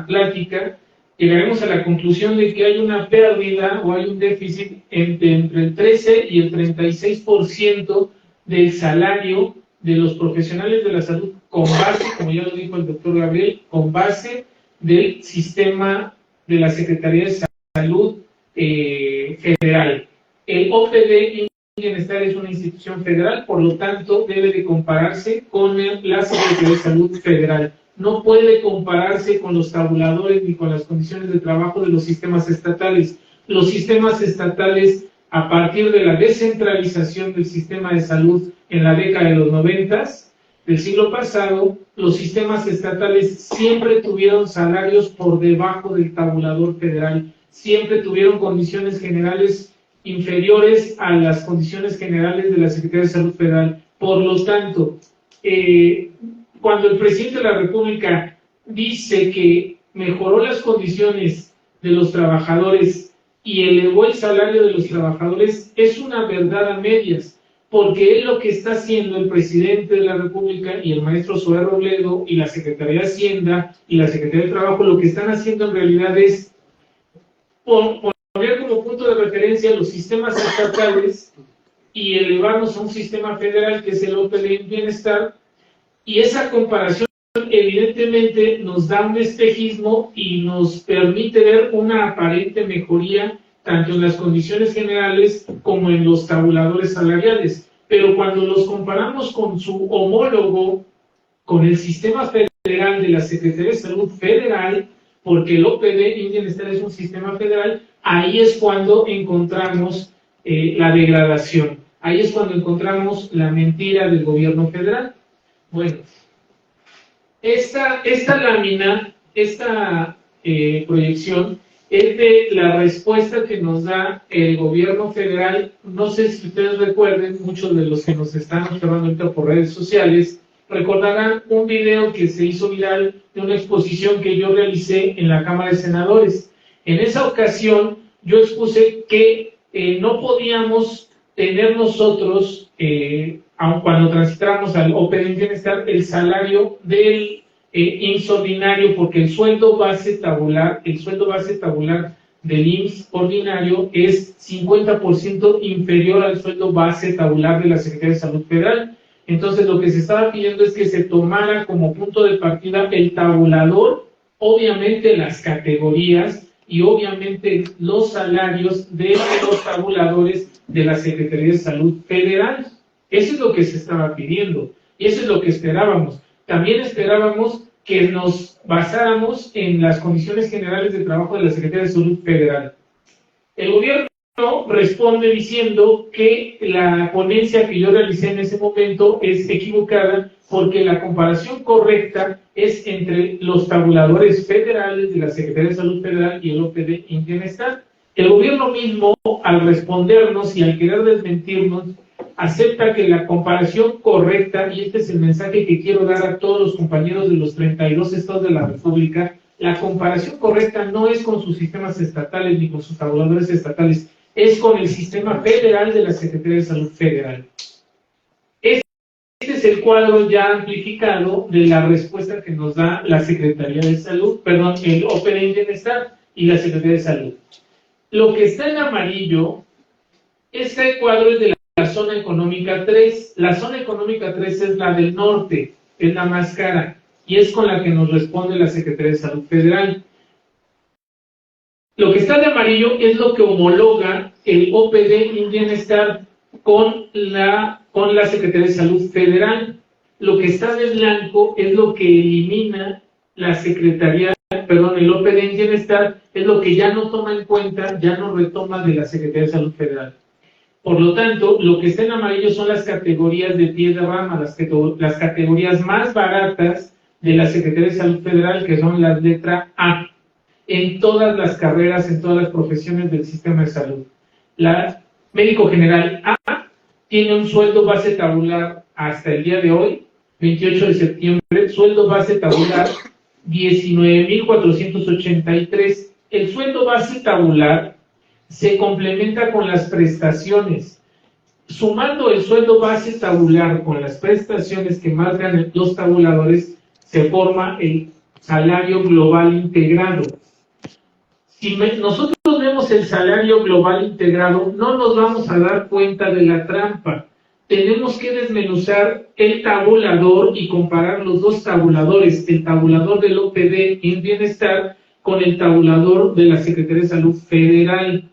plática, llegaremos a la conclusión de que hay una pérdida o hay un déficit entre el 13 y el 36% del salario de los profesionales de la salud, con base, como ya lo dijo el doctor Gabriel, con base del sistema de la Secretaría de Salud federal. El OPD Bienestar es una institución federal, por lo tanto debe de compararse con la Secretaría de Salud federal. No puede compararse con los tabuladores ni con las condiciones de trabajo de los sistemas estatales. Los sistemas estatales, a partir de la descentralización del sistema de salud en la década de los 90 del siglo pasado, los sistemas estatales siempre tuvieron salarios por debajo del tabulador federal, siempre tuvieron condiciones generales inferiores a las condiciones generales de la Secretaría de Salud Federal. Por lo tanto, cuando el presidente de la República dice que mejoró las condiciones de los trabajadores y elevó el salario de los trabajadores, es una verdad a medias, porque es lo que está haciendo el presidente de la República y el maestro Zoé Robledo y la Secretaría de Hacienda y la Secretaría de Trabajo, lo que están haciendo en realidad es poner como punto de referencia los sistemas estatales y elevarnos a un sistema federal que es el OPD Bienestar, y esa comparación evidentemente nos da un espejismo y nos permite ver una aparente mejoría tanto en las condiciones generales como en los tabuladores salariales. Pero cuando los comparamos con su homólogo, con el sistema federal de la Secretaría de Salud Federal, porque el OPD Bienestar es un sistema federal, ahí es cuando encontramos la degradación, ahí es cuando encontramos la mentira del gobierno federal. Bueno, esta lámina, esta proyección, es de la respuesta que nos da el gobierno federal. No sé si ustedes recuerden, muchos de los que nos están observando ahorita por redes sociales, recordarán un video que se hizo viral de una exposición que yo realicé en la Cámara de Senadores. En esa ocasión yo expuse que no podíamos tener nosotros, aun cuando transitáramos al OPD Bienestar, el salario del IMSS ordinario, porque el sueldo base tabular del IMSS ordinario es 50% inferior al sueldo base tabular de la Secretaría de Salud Federal. Entonces, lo que se estaba pidiendo es que se tomara como punto de partida el tabulador, obviamente las categorías y obviamente los salarios de los tabuladores de la Secretaría de Salud Federal. Eso es lo que se estaba pidiendo y eso es lo que esperábamos. También esperábamos que nos basáramos en las condiciones generales de trabajo de la Secretaría de Salud Federal. El gobierno responde diciendo que la ponencia que yo realicé en ese momento es equivocada porque la comparación correcta es entre los tabuladores federales de la Secretaría de Salud Federal y el OPD Bienestar. El gobierno mismo, al respondernos y al querer desmentirnos, acepta que la comparación correcta, y este es el mensaje que quiero dar a todos los compañeros de los 32 estados de la República, la comparación correcta no es con sus sistemas estatales ni con sus tabuladores estatales, es con el sistema federal de la Secretaría de Salud Federal. Este es el cuadro ya amplificado de la respuesta que nos da la Secretaría de Salud, perdón, el OPD Bienestar y la Secretaría de Salud. Lo que está en amarillo, este cuadro es de la zona económica 3. La zona económica 3 es la del norte, es la más cara, y es con la que nos responde la Secretaría de Salud Federal. Lo que está de amarillo es lo que homologa el OPD Bienestar con la Secretaría de Salud Federal. Lo que está de blanco es lo que elimina la Secretaría, perdón, el OPD Bienestar, es lo que ya no toma en cuenta, ya no retoma de la Secretaría de Salud Federal. Por lo tanto, lo que está en amarillo son las categorías de pie de rama, las categorías más baratas de la Secretaría de Salud Federal, que son las letra A, en todas las carreras, en todas las profesiones del sistema de salud. La médico general A tiene un sueldo base tabular hasta el día de hoy, 28 de septiembre, sueldo base tabular 19,483. El sueldo base tabular se complementa con las prestaciones. Sumando el sueldo base tabular con las prestaciones que marcan los tabuladores, se forma el salario global integrado. Si nosotros vemos el salario global integrado, no nos vamos a dar cuenta de la trampa. Tenemos que desmenuzar el tabulador y comparar los dos tabuladores, el tabulador del OPD Bienestar con el tabulador de la Secretaría de Salud Federal.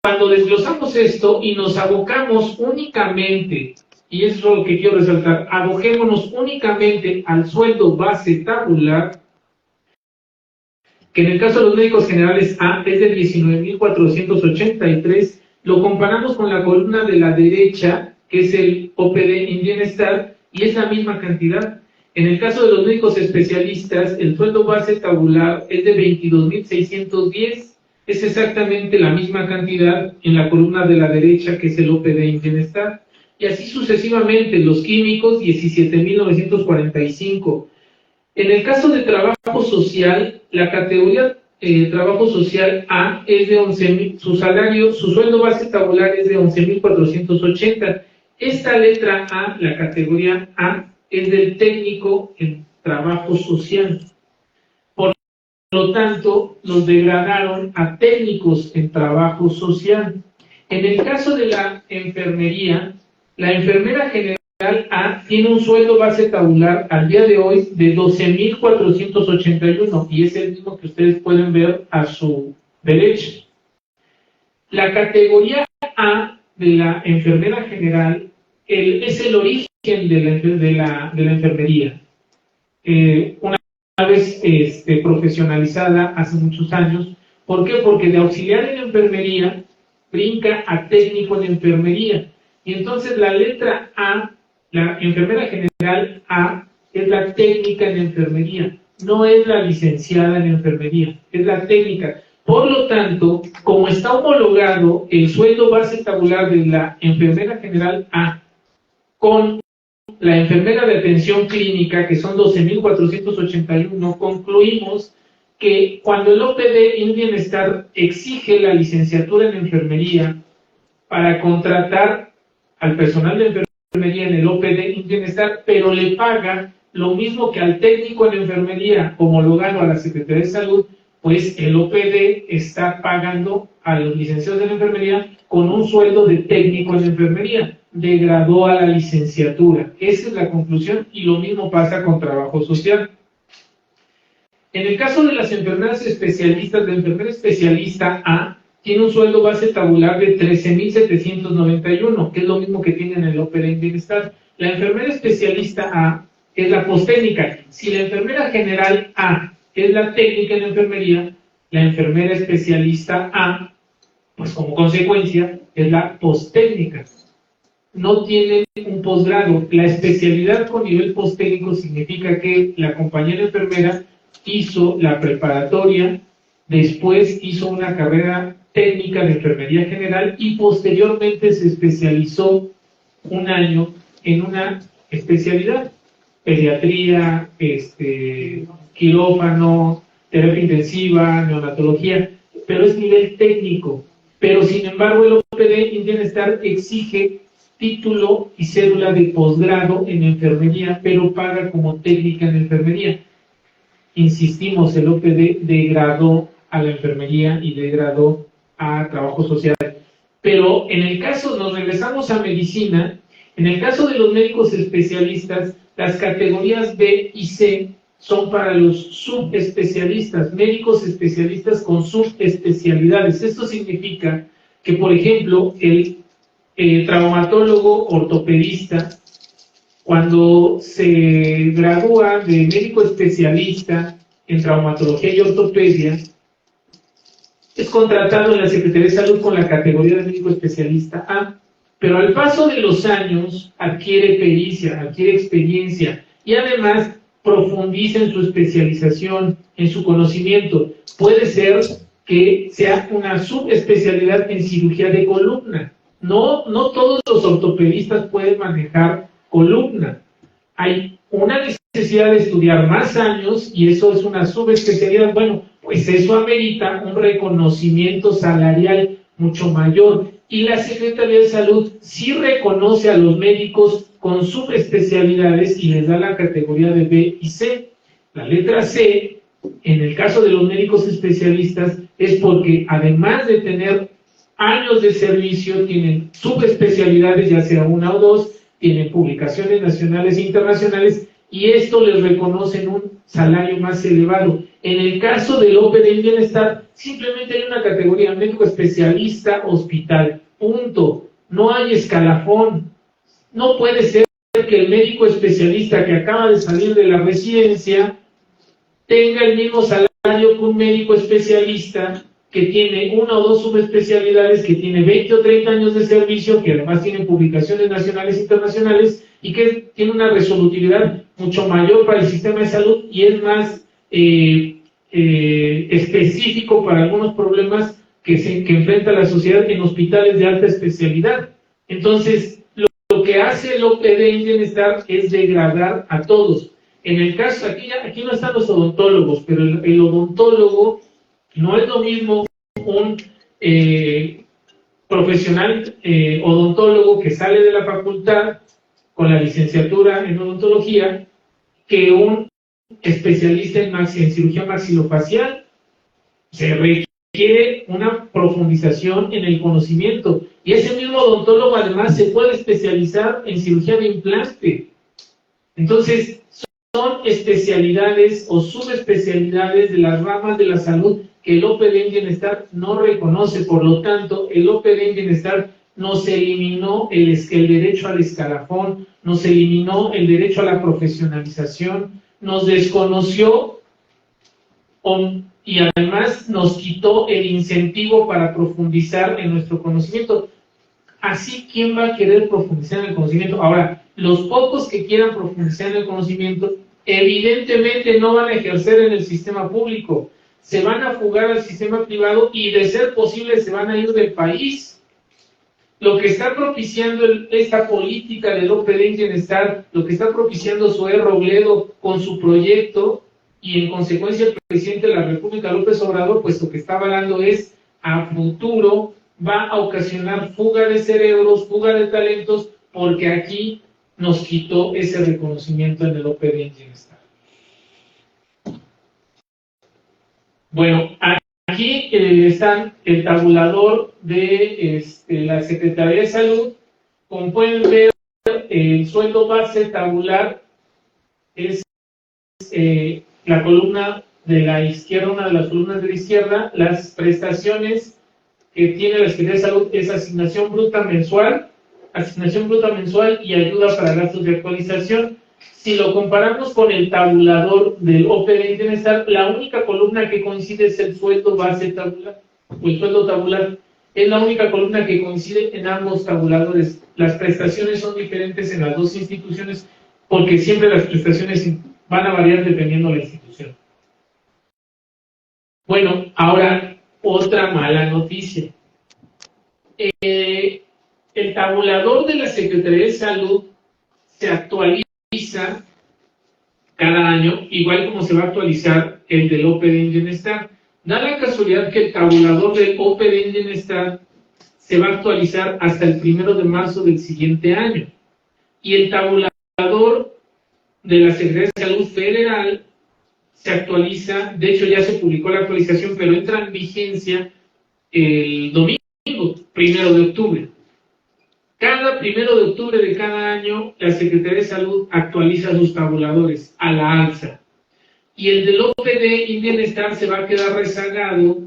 Cuando desglosamos esto y nos abocamos únicamente, y eso es lo que quiero resaltar, abojémonos únicamente al sueldo base tabular, que en el caso de los médicos generales A es de 19,483, lo comparamos con la columna de la derecha, que es el OPD Bienestar, y es la misma cantidad. En el caso de los médicos especialistas, el sueldo base tabular es de 22,610, es exactamente la misma cantidad en la columna de la derecha, que es el OPD Bienestar. Y así sucesivamente, los químicos, 17,945. En el caso de trabajo social, la categoría trabajo social A es de 11,000, su sueldo base tabular es de 11,480. Esta letra A, la categoría A, es del técnico en trabajo social. Por lo tanto, nos degradaron a técnicos en trabajo social. En el caso de la enfermería, la enfermera general A tiene un sueldo base tabular al día de hoy de 12,481 y es el mismo que ustedes pueden ver a su derecha. La categoría A de la enfermera general es el origen de la enfermería. Una vez profesionalizada hace muchos años. ¿Por qué? Porque de auxiliar en enfermería brinca a técnico en enfermería. Y entonces la letra A, la enfermera general A, es la técnica en enfermería, no es la licenciada en enfermería, es la técnica. Por lo tanto, como está homologado el sueldo base tabular de la enfermera general A con la enfermera de atención clínica, que son 12,481, concluimos que cuando el OPD Bienestar exige la licenciatura en enfermería para contratar al personal de enfermería en el OPD Bienestar, pero le paga lo mismo que al técnico en enfermería homologado a la Secretaría de Salud, pues el OPD está pagando a los licenciados en enfermería con un sueldo de técnico en enfermería, degradó a la licenciatura. Esa es la conclusión, y lo mismo pasa con trabajo social. En el caso de las enfermeras especialistas, la enfermera especialista A tiene un sueldo base tabular de 13,791, que es lo mismo que tiene en el OPD en bienestar. La enfermera especialista A es la posttécnica. Si la enfermera general A es la técnica en enfermería, la enfermera especialista A, pues como consecuencia, es la posttécnica. No tienen un posgrado. La especialidad con nivel posttécnico significa que la compañera enfermera hizo la preparatoria, después hizo una carrera técnica de enfermería general y posteriormente se especializó un año en una especialidad, pediatría, quirófano, terapia intensiva, neonatología, pero es nivel técnico. Pero sin embargo el OPD en bienestar exige título y cédula de posgrado en enfermería, pero paga como técnica en enfermería. Insistimos, el OPD degradó a la enfermería y degradó a trabajo social. Pero en el caso, nos regresamos a medicina, en el caso de los médicos especialistas, las categorías B y C son para los subespecialistas, médicos especialistas con subespecialidades. Esto significa que, por ejemplo, el traumatólogo ortopedista, cuando se gradúa de médico especialista en traumatología y ortopedia, es contratado en la Secretaría de Salud con la categoría de médico especialista A, pero al paso de los años adquiere pericia, adquiere experiencia y además profundiza en su especialización, en su conocimiento. Puede ser que sea una subespecialidad en cirugía de columna. No todos los ortopedistas pueden manejar columna. Hay una necesidad de estudiar más años y eso es una subespecialidad. Bueno, pues eso amerita un reconocimiento salarial mucho mayor. Y la Secretaría de Salud sí reconoce a los médicos con subespecialidades y les da la categoría de B y C. La letra C, en el caso de los médicos especialistas, es porque además de tener años de servicio, tienen subespecialidades, ya sea una o dos, tienen publicaciones nacionales e internacionales, y esto les reconocen un salario más elevado. En el caso del OPD en bienestar, simplemente hay una categoría, médico especialista hospital, punto. No hay escalafón. No puede ser que el médico especialista que acaba de salir de la residencia tenga el mismo salario que un médico especialista que tiene una o dos subespecialidades, que tiene 20 o 30 años de servicio, que además tiene publicaciones nacionales e internacionales y que tiene una resolutividad mucho mayor para el sistema de salud y es más específico para algunos problemas que enfrenta la sociedad en hospitales de alta especialidad. Entonces, lo que hace el OPD en bienestar es degradar a todos. En el caso, aquí no están los odontólogos, pero el odontólogo no es lo mismo un profesional odontólogo que sale de la facultad con la licenciatura en odontología que un especialista en cirugía maxilofacial. Se requiere una profundización en el conocimiento y ese mismo odontólogo además se puede especializar en cirugía de implante. Entonces, son especialidades o subespecialidades de las ramas de la salud que el OPD en bienestar no reconoce. Por lo tanto, el OPD en bienestar nos eliminó el derecho al escalafón, nos eliminó el derecho a la profesionalización, nos desconoció y además nos quitó el incentivo para profundizar en nuestro conocimiento. Así, ¿quién va a querer profundizar en el conocimiento? Ahora, los pocos que quieran profundizar en el conocimiento, evidentemente no van a ejercer en el sistema público, se van a fugar al sistema privado y, de ser posible, se van a ir del país. Lo que está propiciando esta política del OPD en bienestar, lo que está propiciando Zoé Robledo con su proyecto y en consecuencia el presidente de la República, López Obrador, pues lo que está avalando es a futuro va a ocasionar fuga de cerebros, fuga de talentos, porque aquí nos quitó ese reconocimiento en el OPD en bienestar. Bueno, aquí está el tabulador de la Secretaría de Salud. Como pueden ver, el sueldo base tabular es la columna de la izquierda, una de las columnas de la izquierda. Las prestaciones que tiene la Secretaría de Salud es asignación bruta mensual y ayuda para gastos de actualización. Si lo comparamos con el tabulador del OPD en bienestar, la única columna que coincide es el sueldo base tabular, o el sueldo tabular. Es la única columna que coincide en ambos tabuladores. Las prestaciones son diferentes en las dos instituciones, porque siempre las prestaciones van a variar dependiendo de la institución. Bueno, ahora otra mala noticia. El tabulador de la Secretaría de Salud se actualiza cada año, igual como se va a actualizar el del OPD en bienestar. Da la casualidad que el tabulador del OPD en bienestar se va a actualizar hasta el 1 de marzo del siguiente año. Y el tabulador de la Secretaría de Salud Federal se actualiza, de hecho ya se publicó la actualización, pero entra en vigencia el domingo, 1 de octubre. Cada 1 de octubre de cada año, la Secretaría de Salud actualiza sus tabuladores a la alza. Y el del OPD y bienestar se va a quedar rezagado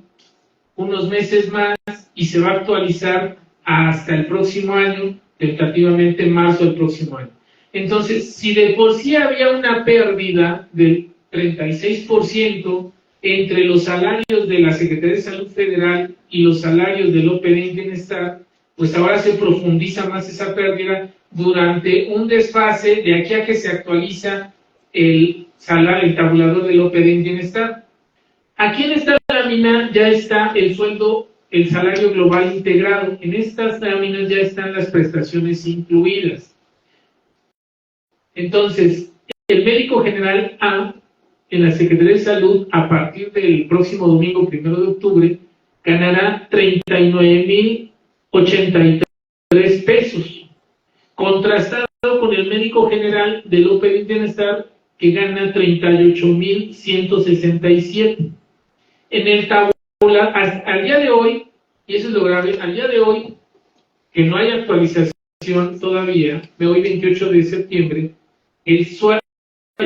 unos meses más y se va a actualizar hasta el próximo año, tentativamente en marzo del próximo año. Entonces, si de por sí había una pérdida del 36% entre los salarios de la Secretaría de Salud Federal y los salarios del OPD y bienestar, pues ahora se profundiza más esa pérdida durante un desfase de aquí a que se actualiza el salario, el tabulador del OPD en bienestar. Aquí en esta lámina ya está el sueldo, el salario global integrado. En estas láminas ya están las prestaciones incluidas. Entonces, el médico general A en la Secretaría de Salud, a partir del próximo domingo 1 de octubre, ganará 39,083 pesos, contrastado con el médico general del OPD Bienestar, que gana 38,167. En el tabulador, al día de hoy, y eso es lo grave, al día de hoy, que no hay actualización todavía, de hoy 28 de septiembre, el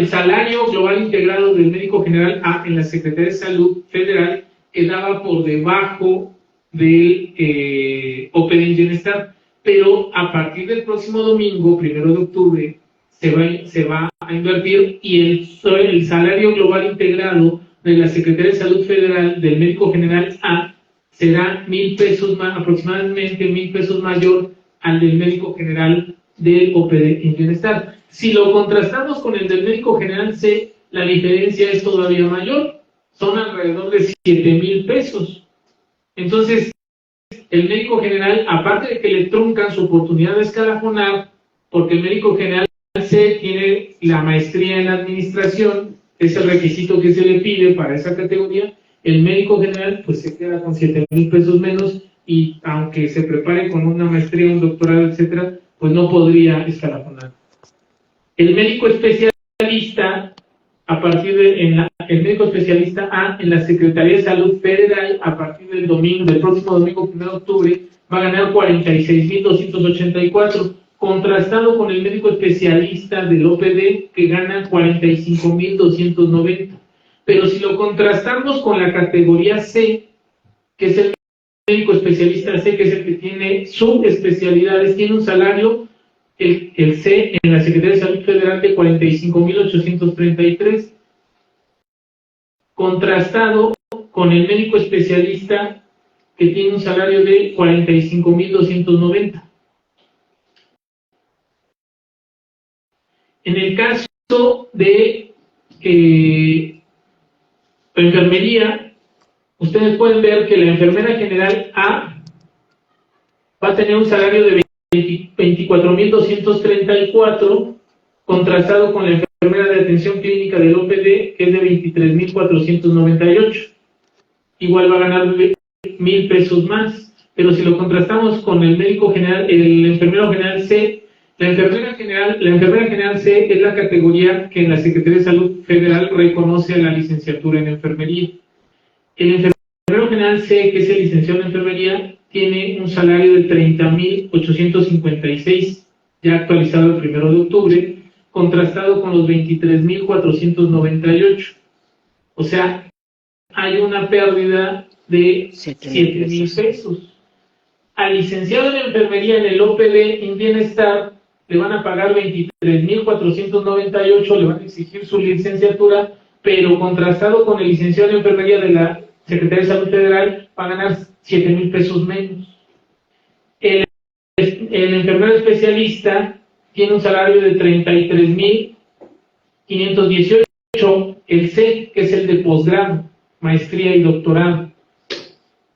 salario global integrado del médico general A en la Secretaría de Salud Federal quedaba por debajo del OPD en bienestar, pero a partir del próximo domingo, 1 de octubre, se va a invertir y el salario global integrado de la Secretaría de Salud Federal del médico general A será 1,000 pesos más, aproximadamente 1,000 pesos mayor al del médico general del OPD en bienestar. Si lo contrastamos con el del médico general C, la diferencia es todavía mayor, son alrededor de 7,000 pesos. Entonces, el médico general, aparte de que le truncan su oportunidad de escalafonar, porque el médico general C tiene la maestría en administración, es el requisito que se le pide para esa categoría, el médico general pues se queda con 7,000 pesos menos y aunque se prepare con una maestría, un doctorado, etcétera, pues no podría escalafonar. El médico especialista, el médico especialista A en la Secretaría de Salud Federal, a partir del próximo domingo 1 de octubre, va a ganar 46,284, contrastado con el médico especialista del OPD, que gana 45,290. Pero si lo contrastamos con la categoría C, que es el médico especialista C, que es el que tiene subespecialidades, tiene un salario, el C en la Secretaría de Salud Federal, de 45,833, contrastado con el médico especialista que tiene un salario de 45,290. En el caso de enfermería, ustedes pueden ver que la enfermera general A va a tener un salario de 24,234, contrastado con la enfermera de atención clínica del OPD, que es de 23,498. Igual va a ganar 1,000 pesos más, pero si lo contrastamos con el médico general, el enfermero general C, La enfermera general C es la categoría que en la Secretaría de Salud Federal reconoce a la licenciatura en enfermería. El enfermero general C, que es el licenciado en enfermería, tiene un salario de 30,856, ya actualizado el 1 de octubre, contrastado con los 23,498. O sea, hay una pérdida de 7,000 pesos. Al licenciado en enfermería en el OPD Bienestar le van a pagar 23,498, le van a exigir su licenciatura, pero contrastado con el licenciado en enfermería de la Secretaría de Salud Federal va a ganar 7,000 pesos menos. El enfermero especialista tiene un salario de 33,518, el C, que es el de posgrado, maestría y doctorado.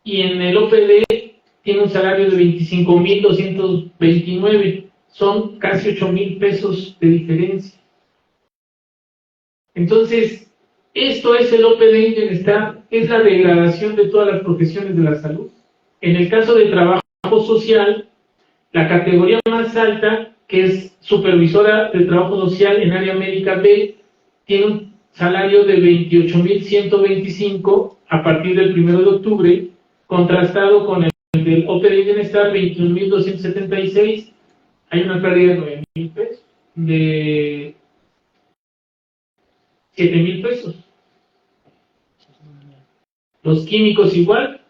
Y en el OPD tiene un salario de 25,229, son casi 8,000 pesos de diferencia. Entonces, esto es el OPD Bienestar, es la degradación de todas las profesiones de la salud. En el caso de trabajo social, la categoría más alta, que es supervisora de trabajo social en área médica B, tiene un salario de 28,125 a partir del 1 de octubre, contrastado con el del OPD Bienestar, 21,276, hay una pérdida de 9,000 pesos, de 7,000 pesos. Los químicos igual.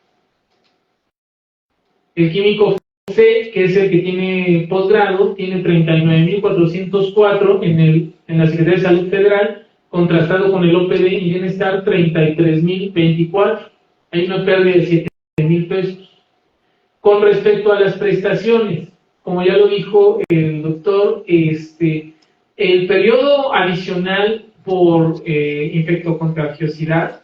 El químico C, que es el que tiene posgrado, tiene 39,404 en la Secretaría de Salud Federal, contrastado con el OPD y Bienestar, 33,024. Hay una pérdida de 7,000 pesos. Con respecto a las prestaciones, como ya lo dijo el doctor, el periodo adicional por infectocontagiosidad,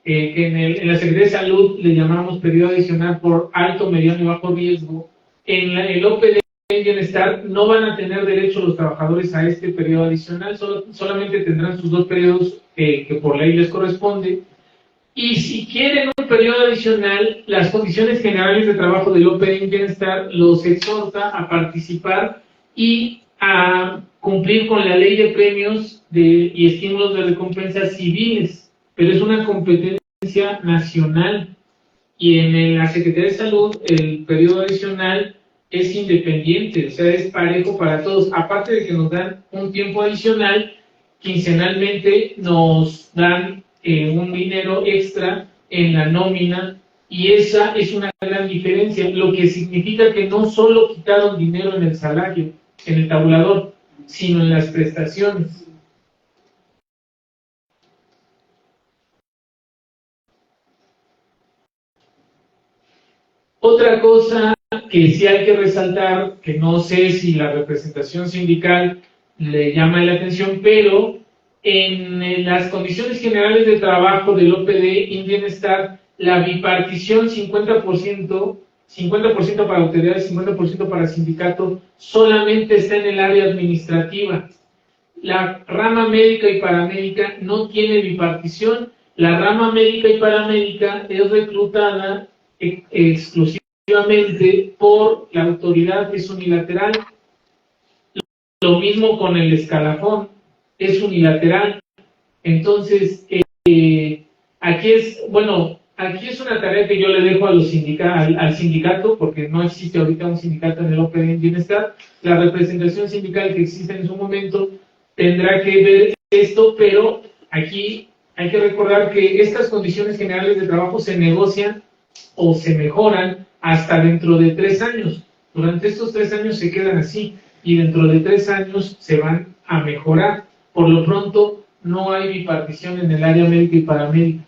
que en la Secretaría de Salud le llamamos periodo adicional por alto, mediano y bajo riesgo, en el OPD en Bienestar no van a tener derecho los trabajadores a este periodo adicional, solamente tendrán sus 2 periodos que por ley les corresponde. Y si quieren un periodo adicional, las condiciones generales de trabajo del OPD en Bienestar los exhorta a participar y a cumplir con la ley de premios y estímulos de recompensas civiles, pero es una competencia nacional. Y en la Secretaría de Salud el periodo adicional es independiente, o sea, es parejo para todos. Aparte de que nos dan un tiempo adicional, quincenalmente nos dan un dinero extra en la nómina, y esa es una gran diferencia, lo que significa que no solo quitaron dinero en el salario, en el tabulador, sino en las prestaciones. Otra cosa que sí hay que resaltar, que no sé si la representación sindical le llama la atención, pero en las condiciones generales de trabajo del OPD en Bienestar, la bipartición 50% para autoridades, 50% para sindicato, solamente está en el área administrativa. La rama médica y paramédica no tiene bipartición. La rama médica y paramédica es reclutada exclusivamente por la autoridad, que es unilateral. Lo mismo con el escalafón, es unilateral. Entonces, aquí es una tarea que yo le dejo a los al sindicato, porque no existe ahorita un sindicato en el OPD en Bienestar. La representación sindical que existe en su momento tendrá que ver esto, pero aquí hay que recordar que estas condiciones generales de trabajo se negocian o se mejoran hasta dentro de 3 años. Durante estos 3 años se quedan así, y dentro de 3 años se van a mejorar. Por lo pronto, no hay bipartición en el área médica y paramédica.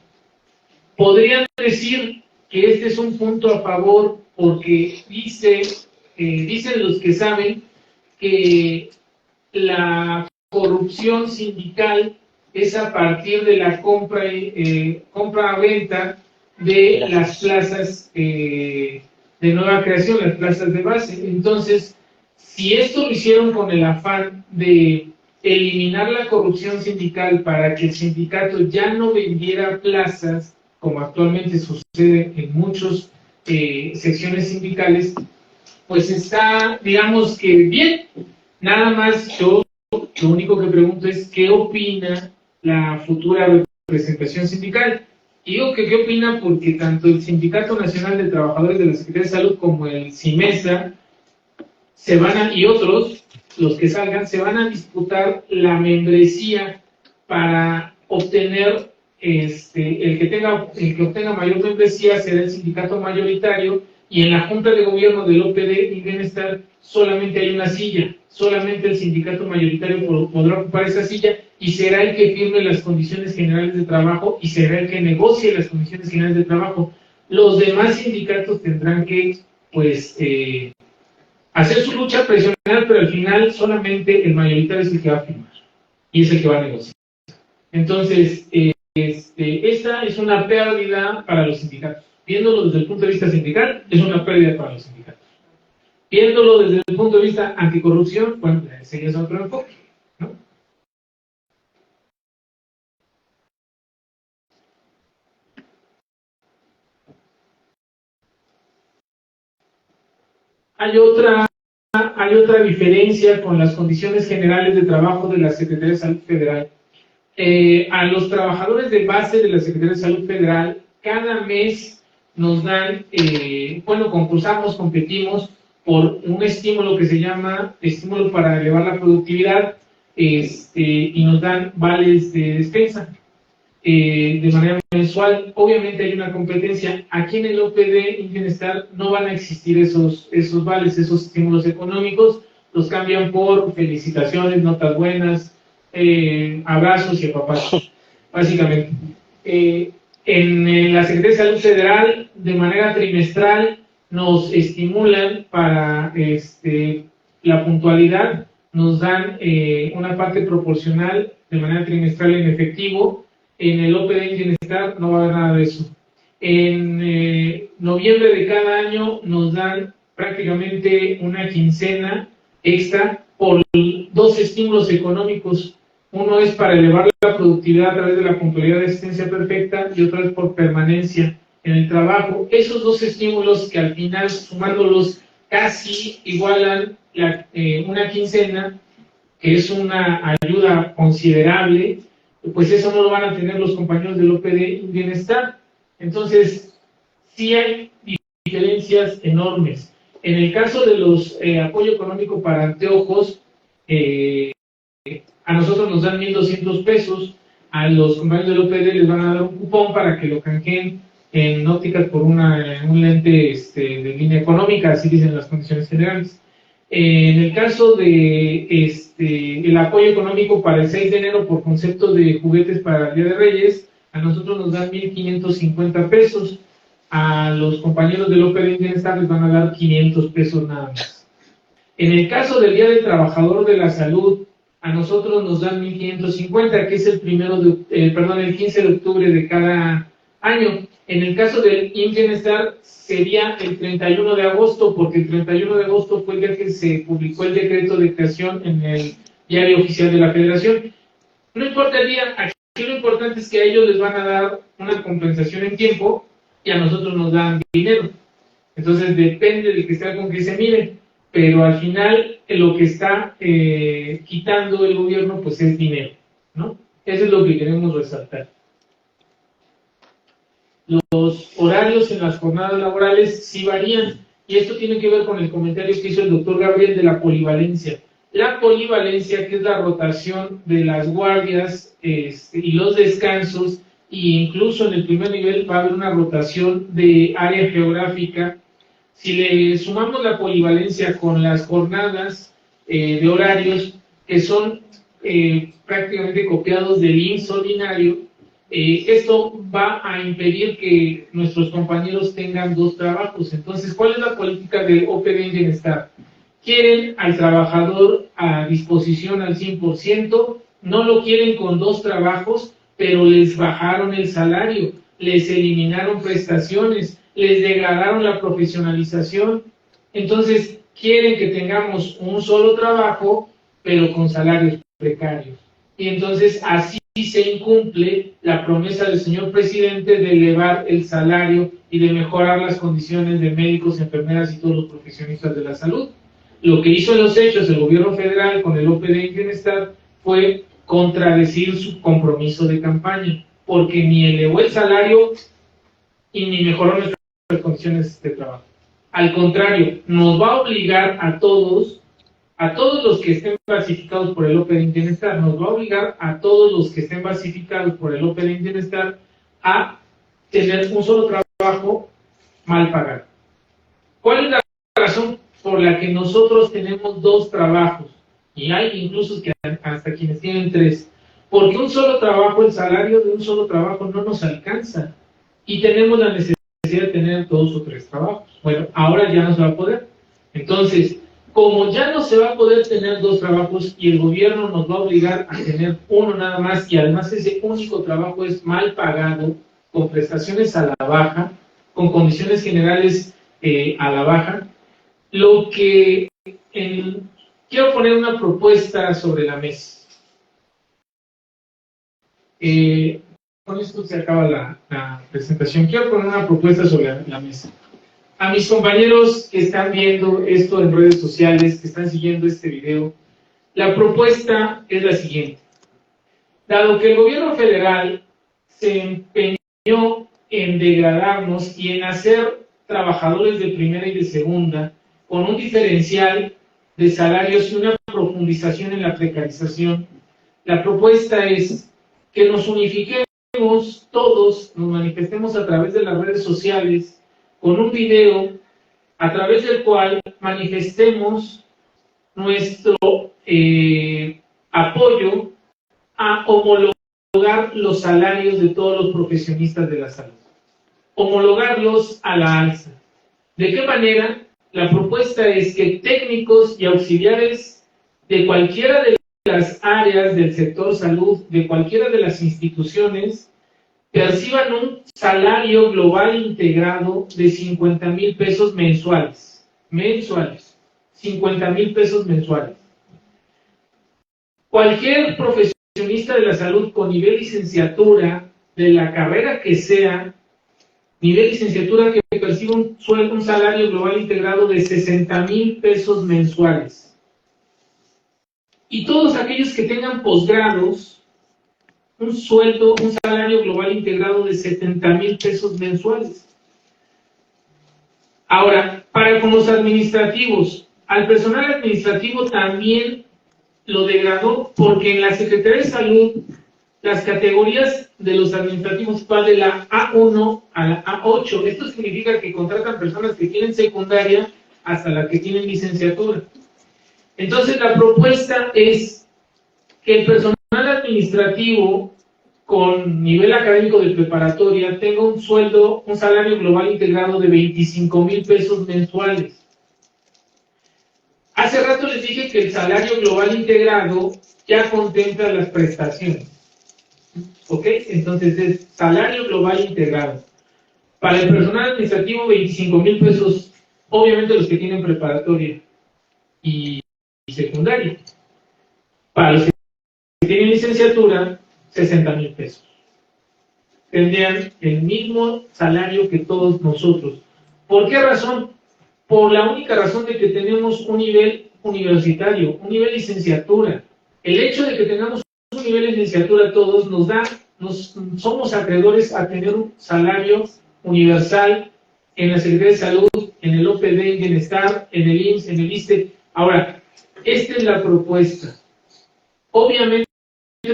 Podrían decir que este es un punto a favor, porque dicen los que saben que la corrupción sindical es a partir de la compra-venta de las plazas de nueva creación, las plazas de base. Entonces, si esto lo hicieron con el afán de eliminar la corrupción sindical para que el sindicato ya no vendiera plazas, como actualmente sucede en muchas secciones sindicales, pues está, digamos que bien, Nada más yo lo único que pregunto es qué opina la futura representación sindical. Y digo que qué opina porque tanto el Sindicato Nacional de Trabajadores de la Secretaría de Salud como el CIMESA y otros, los que salgan, se van a disputar la membresía para obtener, el que obtenga mayor membresía será el sindicato mayoritario, y en la Junta de Gobierno del OPD y Bienestar solamente hay una silla, solamente el sindicato mayoritario podrá ocupar esa silla, y será el que firme las condiciones generales de trabajo y será el que negocie las condiciones generales de trabajo. Los demás sindicatos tendrán que, pues, hacer su lucha, presionar, pero al final solamente el mayoritario es el que va a firmar y es el que va a negociar. Entonces, esta es una pérdida para los sindicatos. Viéndolo desde el punto de vista sindical, es una pérdida para los sindicatos. Viéndolo desde el punto de vista anticorrupción, bueno, ese es otro enfoque, ¿no? Hay otra diferencia con las condiciones generales de trabajo de la Secretaría de Salud Federal. A los trabajadores de base de la Secretaría de Salud Federal, cada mes nos dan, concursamos, competimos por un estímulo que se llama estímulo para elevar la productividad, y nos dan vales de despensa de manera mensual. Obviamente hay una competencia. Aquí en el OPD y Bienestar no van a existir esos vales, esos estímulos económicos. Los cambian por felicitaciones, notas buenas, abrazos y apapachos, básicamente. En la Secretaría de Salud Federal, de manera trimestral, nos estimulan para la puntualidad, nos dan una parte proporcional de manera trimestral en efectivo. En el OPD y Bienestar no va a haber nada de eso. En noviembre de cada año nos dan prácticamente una quincena extra por dos estímulos económicos. Uno es para elevar la productividad a través de la puntualidad de asistencia perfecta y otro es por permanencia en el trabajo. Esos dos estímulos, que al final, sumándolos, casi igualan una quincena, que es una ayuda considerable, pues eso no lo van a tener los compañeros del OPD y Bienestar. Entonces, sí hay diferencias enormes. En el caso de los apoyo económico para anteojos, a nosotros nos dan 1,200 pesos, a los compañeros del OPD les van a dar un cupón para que lo canjeen en ópticas por un lente de línea económica, así dicen las condiciones generales. En el caso de el apoyo económico para el 6 de enero por concepto de juguetes para el Día de Reyes, a nosotros nos dan 1,550 pesos, a los compañeros del OPD y Bienestar les van a dar 500 pesos nada más. En el caso del Día del Trabajador de la Salud, a nosotros nos dan 1,550, que es el 15 de octubre de cada año. En el caso del Bienestar sería el 31 de agosto, porque el 31 de agosto fue el día que se publicó el decreto de creación en el Diario Oficial de la Federación. No importa el día, aquí lo importante es que a ellos les van a dar una compensación en tiempo y a nosotros nos dan dinero. Entonces depende de que sea con que se mire, pero al final lo que está quitando el gobierno pues es dinero, ¿no? Eso es lo que queremos resaltar. Los horarios en las jornadas laborales sí varían, y esto tiene que ver con el comentario que hizo el doctor Gabriel de la polivalencia. La polivalencia, que es la rotación de las guardias y los descansos, e incluso en el primer nivel va a haber una rotación de área geográfica. Si le sumamos la polivalencia con las jornadas de horarios, que son prácticamente copiados del IMSS ordinario, esto va a impedir que nuestros compañeros tengan dos trabajos. Entonces, ¿cuál es la política de OPD y Bienestar? Quieren al trabajador a disposición al 100%, no lo quieren con dos trabajos, pero les bajaron el salario, les eliminaron prestaciones, les degradaron la profesionalización. Entonces, quieren que tengamos un solo trabajo, pero con salarios precarios. Y entonces, así se incumple la promesa del señor presidente de elevar el salario y de mejorar las condiciones de médicos, enfermeras y todos los profesionistas de la salud. Lo que hizo en los hechos el gobierno federal con el OPD en Bienestar fue contradecir su compromiso de campaña, porque ni elevó el salario y ni mejoró nuestras condiciones de trabajo. Al contrario, nos va a obligar a todos los que estén basificados por el OPD en Bienestar, nos va a obligar a todos los que estén basificados por el OPD en Bienestar a tener un solo trabajo mal pagado. ¿Cuál es la razón por la que nosotros tenemos 2 trabajos? Y hay incluso que hasta quienes tienen 3. Porque un solo trabajo, el salario de un solo trabajo no nos alcanza. Y tenemos la necesidad de tener 2 o 3 trabajos. Bueno, ahora ya no se va a poder. Entonces, como ya no se va a poder tener 2 trabajos y el gobierno nos va a obligar a tener uno nada más, y además ese único trabajo es mal pagado, con prestaciones a la baja, con condiciones generales a la baja, lo que quiero poner una propuesta sobre la mesa. Con esto se acaba la presentación. Quiero poner una propuesta sobre la mesa. A mis compañeros que están viendo esto en redes sociales, que están siguiendo este video, la propuesta es la siguiente. Dado que el gobierno federal se empeñó en degradarnos y en hacer trabajadores de primera y de segunda, con un diferencial de salarios y una profundización en la precarización, la propuesta es que nos unifiquemos todos, nos manifestemos a través de las redes sociales, con un video a través del cual manifestemos nuestro apoyo a homologar los salarios de todos los profesionistas de la salud. Homologarlos a la alza. ¿De qué manera? La propuesta es que técnicos y auxiliares de cualquiera de las áreas del sector salud, de cualquiera de las instituciones, perciban un salario global integrado de 50,000 pesos mensuales. 50,000 pesos mensuales. Cualquier profesionista de la salud con nivel licenciatura, de la carrera que sea, nivel licenciatura que perciba un salario global integrado de 60,000 pesos mensuales. Y todos aquellos que tengan posgrados, un salario global integrado de 70,000 pesos mensuales. Ahora, para con los administrativos, al personal administrativo también lo degradó, porque en la Secretaría de Salud las categorías de los administrativos van de la A1 a la A8. Esto significa que contratan personas que tienen secundaria hasta las que tienen licenciatura. Entonces la propuesta es que el personal administrativo con nivel académico de preparatoria tenga un salario global integrado de 25,000 pesos mensuales. Hace rato les dije que el salario global integrado ya contempla las prestaciones. ¿Ok? Entonces es salario global integrado. Para el personal administrativo, 25,000 pesos, obviamente los que tienen preparatoria y secundaria. Para los que tienen licenciatura, 60,000 pesos. Tendrían el mismo salario que todos nosotros. ¿Por qué razón? Por la única razón de que tenemos un nivel universitario, un nivel licenciatura. El hecho de que tengamos un nivel de licenciatura todos somos acreedores a tener un salario universal en la Secretaría de Salud, en el OPD, en Bienestar, en el IMSS, en el ISSSTE. Ahora, esta es la propuesta. Obviamente,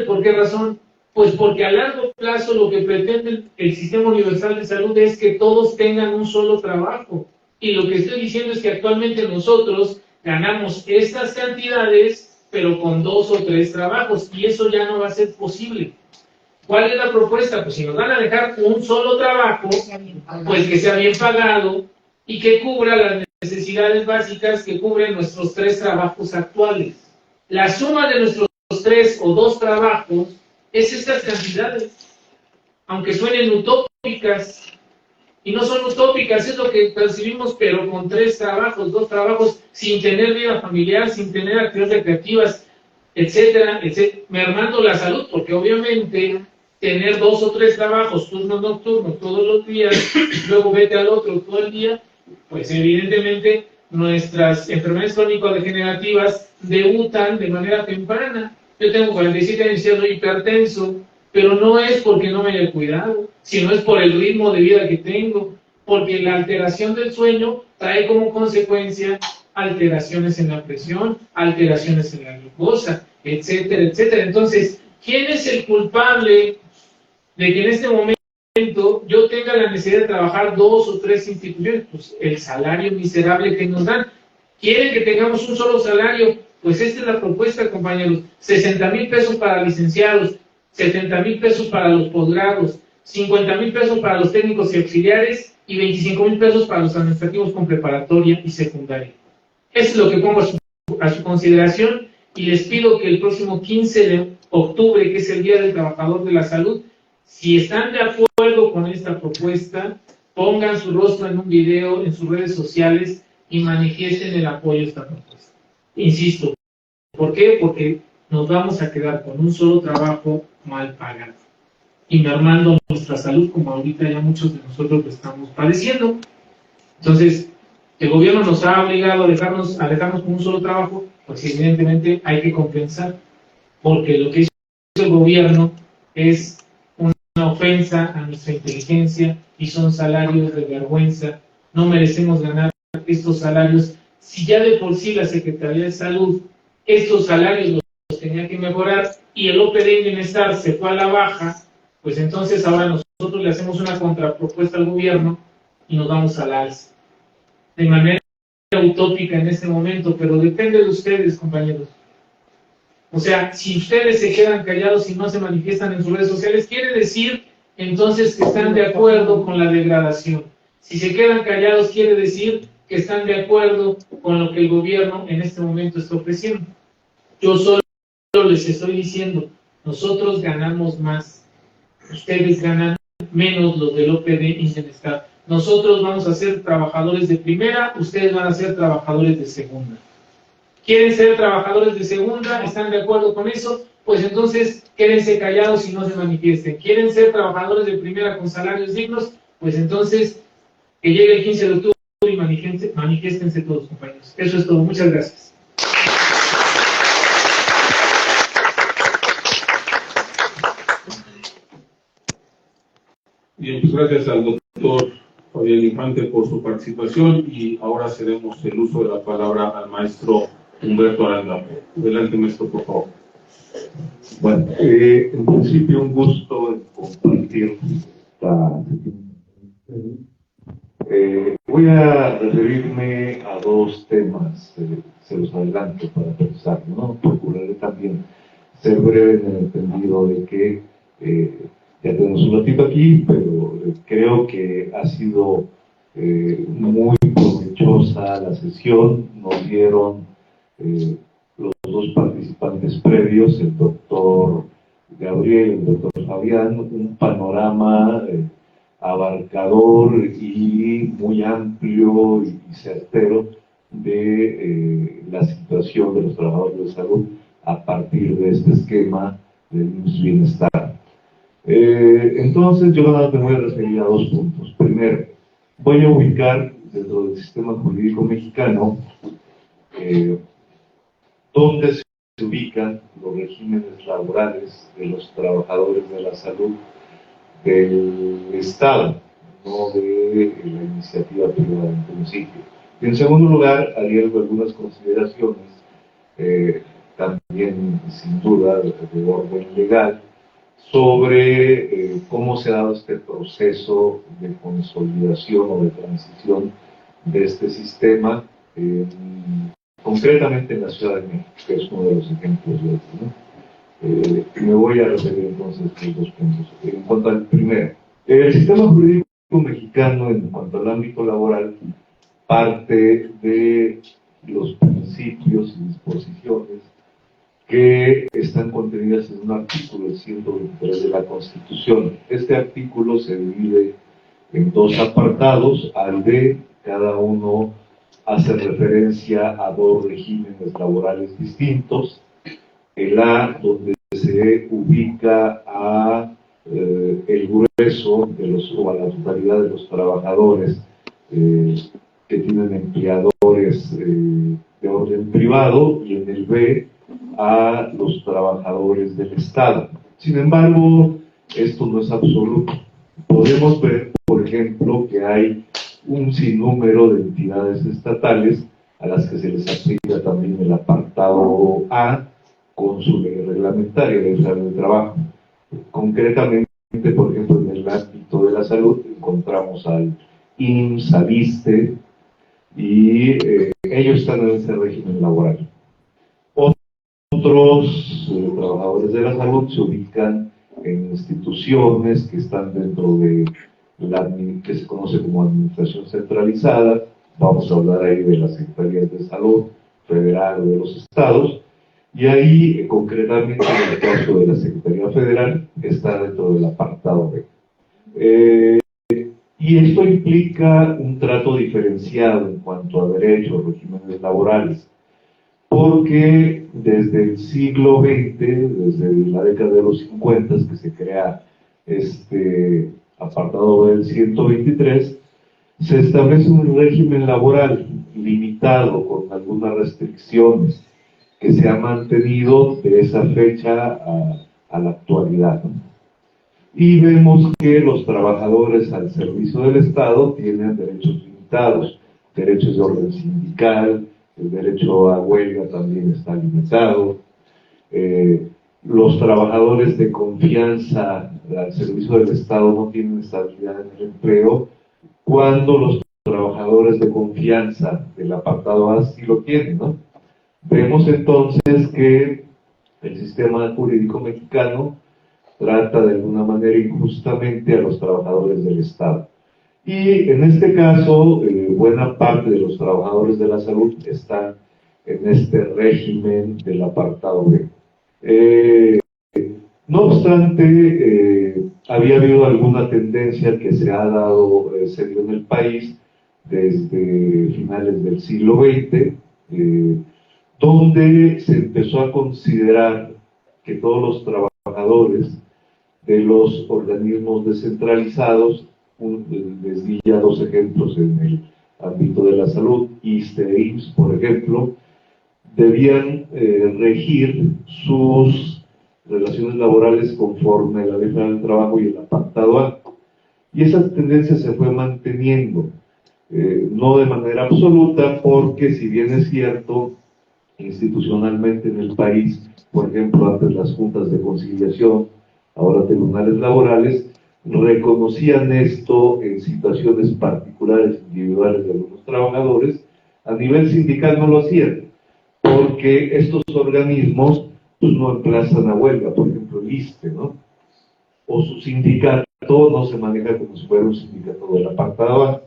¿por qué razón? Pues porque a largo plazo lo que pretende el Sistema Universal de Salud es que todos tengan un solo trabajo. Y lo que estoy diciendo es que actualmente nosotros ganamos estas cantidades, pero con 2 o 3 trabajos, y eso ya no va a ser posible. ¿Cuál es la propuesta? Pues si nos van a dejar un solo trabajo, pues que sea bien pagado y que cubra las necesidades básicas que cubren nuestros 3 trabajos actuales. La suma de nuestros 3 o 2 trabajos es estas cantidades, aunque suenen utópicas, y no son utópicas, es lo que percibimos, pero con 3 trabajos, 2 trabajos, sin tener vida familiar, sin tener actividades recreativas, etcétera, etcétera, mermando la salud, porque obviamente tener 2 o 3 trabajos, turnos nocturnos todos los días, luego vete al otro todo el día, pues evidentemente nuestras enfermedades crónico-degenerativas debutan de manera temprana. Yo tengo 47 años y soy hipertenso, pero no es porque no me haya cuidado, sino es por el ritmo de vida que tengo, porque la alteración del sueño trae como consecuencia alteraciones en la presión, alteraciones en la glucosa, etcétera, etcétera. Entonces, ¿quién es el culpable de que en este momento yo tenga la necesidad de trabajar 2 o 3 instituciones? Pues el salario miserable que nos dan. ¿Quieren que tengamos un solo salario? Pues esta es la propuesta, compañeros. 60,000 pesos para licenciados, 70,000 pesos para los posgrados, 50,000 pesos para los técnicos y auxiliares y 25,000 pesos para los administrativos con preparatoria y secundaria. Eso es lo que pongo a su consideración y les pido que el próximo 15 de octubre, que es el Día del Trabajador de la Salud, si están de acuerdo con esta propuesta, pongan su rostro en un video en sus redes sociales y manifiesten el apoyo a esta propuesta. Insisto, ¿por qué? Porque nos vamos a quedar con un solo trabajo mal pagado y mermando nuestra salud, como ahorita ya muchos de nosotros lo estamos padeciendo. Entonces, el gobierno nos ha obligado a dejarnos con un solo trabajo, pues evidentemente hay que compensar, porque lo que hizo el gobierno es una ofensa a nuestra inteligencia y son salarios de vergüenza. No merecemos ganar estos salarios. Si ya de por sí la Secretaría de Salud estos salarios los tenía que mejorar y el OPD en Bienestar se fue a la baja, pues entonces ahora nosotros le hacemos una contrapropuesta al gobierno y nos vamos al alza. De manera utópica en este momento, pero depende de ustedes, compañeros. O sea, si ustedes se quedan callados y no se manifiestan en sus redes sociales, quiere decir entonces que están de acuerdo con la degradación. Si se quedan callados, quiere decir que están de acuerdo con lo que el gobierno en este momento está ofreciendo. Yo solo les estoy diciendo, nosotros ganamos más, ustedes ganan menos, los del OPD y Bienestar. Nosotros vamos a ser trabajadores de primera, ustedes van a ser trabajadores de segunda. ¿Quieren ser trabajadores de segunda? ¿Están de acuerdo con eso? Pues entonces quédense callados y no se manifiesten. ¿Quieren ser trabajadores de primera con salarios dignos? Pues entonces que llegue el 15 de octubre y manifiéstense todos, compañeros. Eso es todo. Muchas gracias. Bien, pues gracias al doctor Fabián Infante por su participación y ahora cedemos el uso de la palabra al maestro Humberto Aranda. Adelante, maestro, por favor. Bueno, en principio un gusto en compartir esta... voy a referirme a 2 temas, se los adelanto para pensar, ¿no? Procuraré también ser breve en el entendido de que ya tenemos un ratito aquí, pero creo que ha sido muy provechosa la sesión. Nos dieron los 2 participantes previos, el doctor Gabriel y el doctor Fabián, un panorama abarcador y muy amplio y certero de la situación de los trabajadores de salud a partir de este esquema del IMSS Bienestar. Entonces yo me voy a referir a 2 puntos. Primero, voy a ubicar dentro del sistema jurídico mexicano dónde se ubican los regímenes laborales de los trabajadores de la salud del Estado, no de la iniciativa privada en principio. Y en segundo lugar, haría algunas consideraciones, también sin duda de orden legal, sobre cómo se ha dado este proceso de consolidación o de transición de este sistema, concretamente en la Ciudad de México, que es uno de los ejemplos de esto, ¿no? Me voy a referir entonces a estos 2 puntos. En cuanto al primero, el sistema jurídico mexicano en cuanto al ámbito laboral parte de los principios y disposiciones que están contenidas en un artículo, el 123 de la Constitución. Este artículo se divide en 2 apartados. Al D, cada uno hace referencia a 2 regímenes laborales distintos. El A, donde se ubica a el grueso de o a la totalidad de los trabajadores que tienen empleadores de orden privado, y en el B a los trabajadores del Estado. Sin embargo, esto no es absoluto. Podemos ver, por ejemplo, que hay un sinnúmero de entidades estatales a las que se les aplica también el apartado A con su ley reglamentaria de usuario de trabajo. Concretamente, por ejemplo, en el ámbito de la salud encontramos al IMSS, al ISSSTE, y ellos están en ese régimen laboral. Otros trabajadores de la salud se ubican en instituciones que están dentro de la que se conoce como administración centralizada. Vamos a hablar ahí de las secretarías de salud federal o de los estados, y ahí concretamente en el caso de la Secretaría Federal está dentro del apartado B. Y esto implica un trato diferenciado en cuanto a derechos, regímenes laborales, porque desde el siglo XX, desde la década de los 50, que se crea este apartado del 123, se establece un régimen laboral limitado con algunas restricciones que se ha mantenido de esa fecha a la actualidad, ¿no? Y vemos que los trabajadores al servicio del Estado tienen derechos limitados, derechos de orden sindical, el derecho a huelga también está limitado. Los trabajadores de confianza al servicio del Estado no tienen estabilidad en el empleo, cuando los trabajadores de confianza del apartado A sí lo tienen, ¿no? Vemos entonces que el sistema jurídico mexicano trata de alguna manera injustamente a los trabajadores del Estado. Y en este caso, buena parte de los trabajadores de la salud están en este régimen del apartado B. No obstante, había habido alguna tendencia que se ha dado, se dio en el país desde finales del siglo XX, donde se empezó a considerar que todos los trabajadores de los organismos descentralizados, les di ya dos ejemplos en el ámbito de la salud, ISSSTE e IMSS, por ejemplo, debían regir sus relaciones laborales conforme a la Ley Federal del Trabajo y el apartado A. Y esa tendencia se fue manteniendo, no de manera absoluta, porque si bien es cierto, institucionalmente en el país, por ejemplo, antes las juntas de conciliación, ahora tribunales laborales, reconocían esto en situaciones particulares, individuales de algunos trabajadores. A nivel sindical no lo hacían, porque estos organismos pues, no emplazan a huelga, por ejemplo el ISSSTE, ¿no? O su sindicato no se maneja como si fuera un sindicato del apartado A.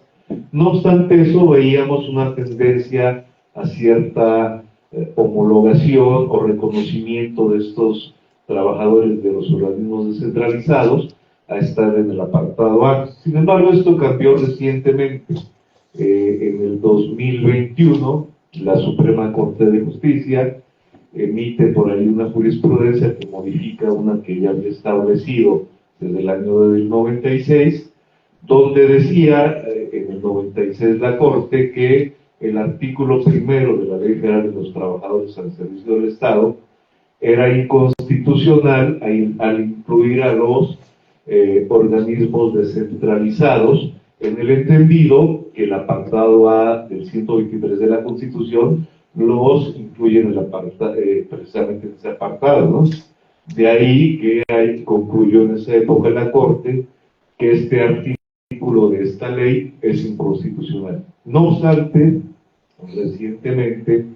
No obstante eso, veíamos una tendencia a cierta homologación o reconocimiento de estos trabajadores de los organismos descentralizados a estar en el apartado A. Sin embargo, esto cambió recientemente. En el 2021, la Suprema Corte de Justicia emite por ahí una jurisprudencia que modifica una que ya había establecido desde el año del 96, donde decía en el 96 la Corte que el artículo primero de la Ley Federal de los Trabajadores al Servicio del Estado era inconstitucional al incluir a los organismos descentralizados, en el entendido que el apartado A del 123 de la Constitución los incluye en el precisamente en ese apartado, ¿no? De ahí que concluyó en esa época la Corte que este artículo de esta ley es inconstitucional. No obstante, recientemente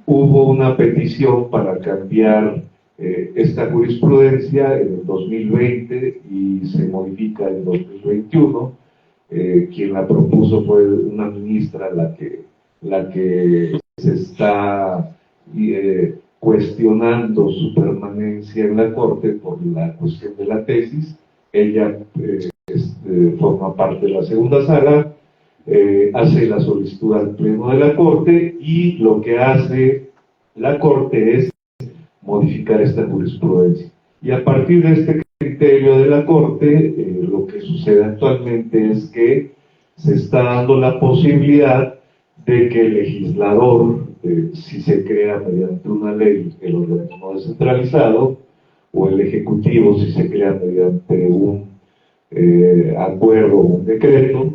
hubo una petición para cambiar esta jurisprudencia en el 2020 y se modifica en 2021. Quien la propuso fue una ministra la que se está cuestionando su permanencia en la Corte por la cuestión de la tesis. Ella forma parte de la segunda sala, hace la solicitud al Pleno de la Corte y lo que hace la Corte es modificar esta jurisprudencia. Y a partir de este criterio de la Corte, lo que sucede actualmente es que se está dando la posibilidad de que el legislador, si se crea mediante una ley el organismo descentralizado, o el ejecutivo, si se crea mediante un acuerdo o un decreto,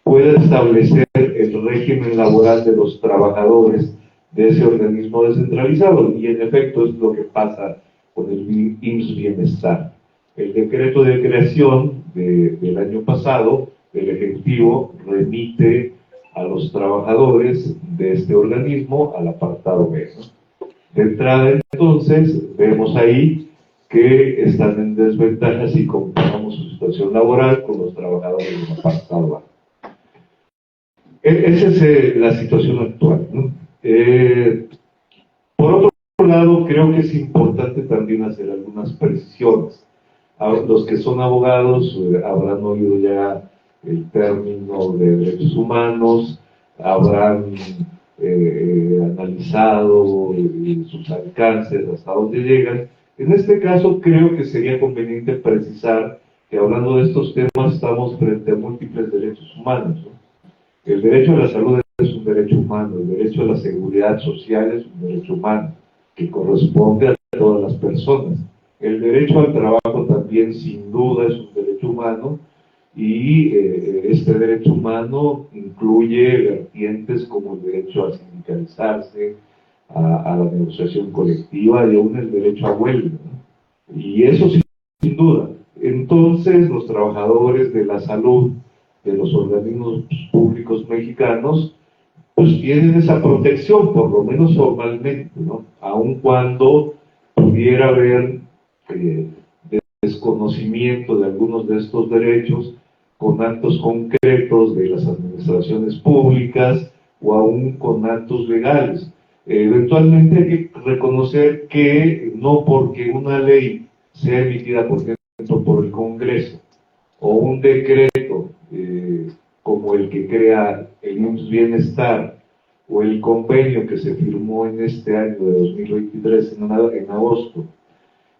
pueda establecer el régimen laboral de los trabajadores de ese organismo descentralizado. Y en efecto es lo que pasa con el IMSS Bienestar. El decreto de creación del año pasado, el Ejecutivo remite a los trabajadores de este organismo al apartado B, ¿no? De entrada, entonces, vemos ahí que están en desventaja si comparamos su situación laboral con los trabajadores del apartado A. Esa es la situación actual, ¿no? Por otro lado, creo que es importante también hacer algunas precisiones. Los que son abogados habrán oído ya el término de derechos humanos, habrán analizado sus alcances, hasta dónde llegan. En este caso, creo que sería conveniente precisar que hablando de estos temas estamos frente a múltiples derechos humanos, ¿no? El derecho a la salud es un derecho humano, el derecho a la seguridad social es un derecho humano, que corresponde a todas las personas. El derecho al trabajo también, sin duda, es un derecho humano, y este derecho humano incluye vertientes como el derecho a sindicalizarse, a la negociación colectiva y aún el derecho a huelga, ¿no? Y eso sin duda. Entonces, los trabajadores de la salud de los organismos públicos mexicanos pues tienen esa protección, por lo menos formalmente, ¿no? Aun cuando pudiera haber desconocimiento de algunos de estos derechos con actos concretos de las administraciones públicas o aún con actos legales. Eventualmente hay que reconocer que no porque una ley sea emitida, por ejemplo, por el Congreso, o un decreto como el que crea el IMSS Bienestar, o el convenio que se firmó en este año de 2023 en agosto,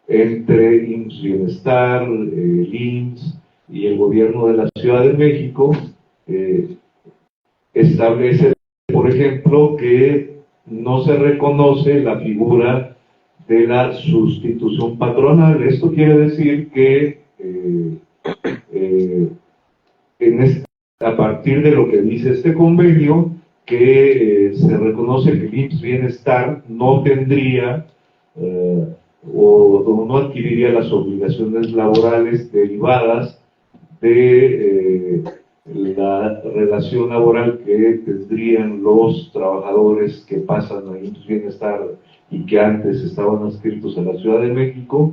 entre IMSS Bienestar, el IMSS y el gobierno de la Ciudad de México, establece, por ejemplo, que no se reconoce la figura de la sustitución patronal. Esto quiere decir que a partir de lo que dice este convenio, que se reconoce que el IMSS Bienestar no tendría o no adquiriría las obligaciones laborales derivadas de la relación laboral que tendrían los trabajadores que pasan a IMSS Bienestar y que antes estaban adscritos a la Ciudad de México,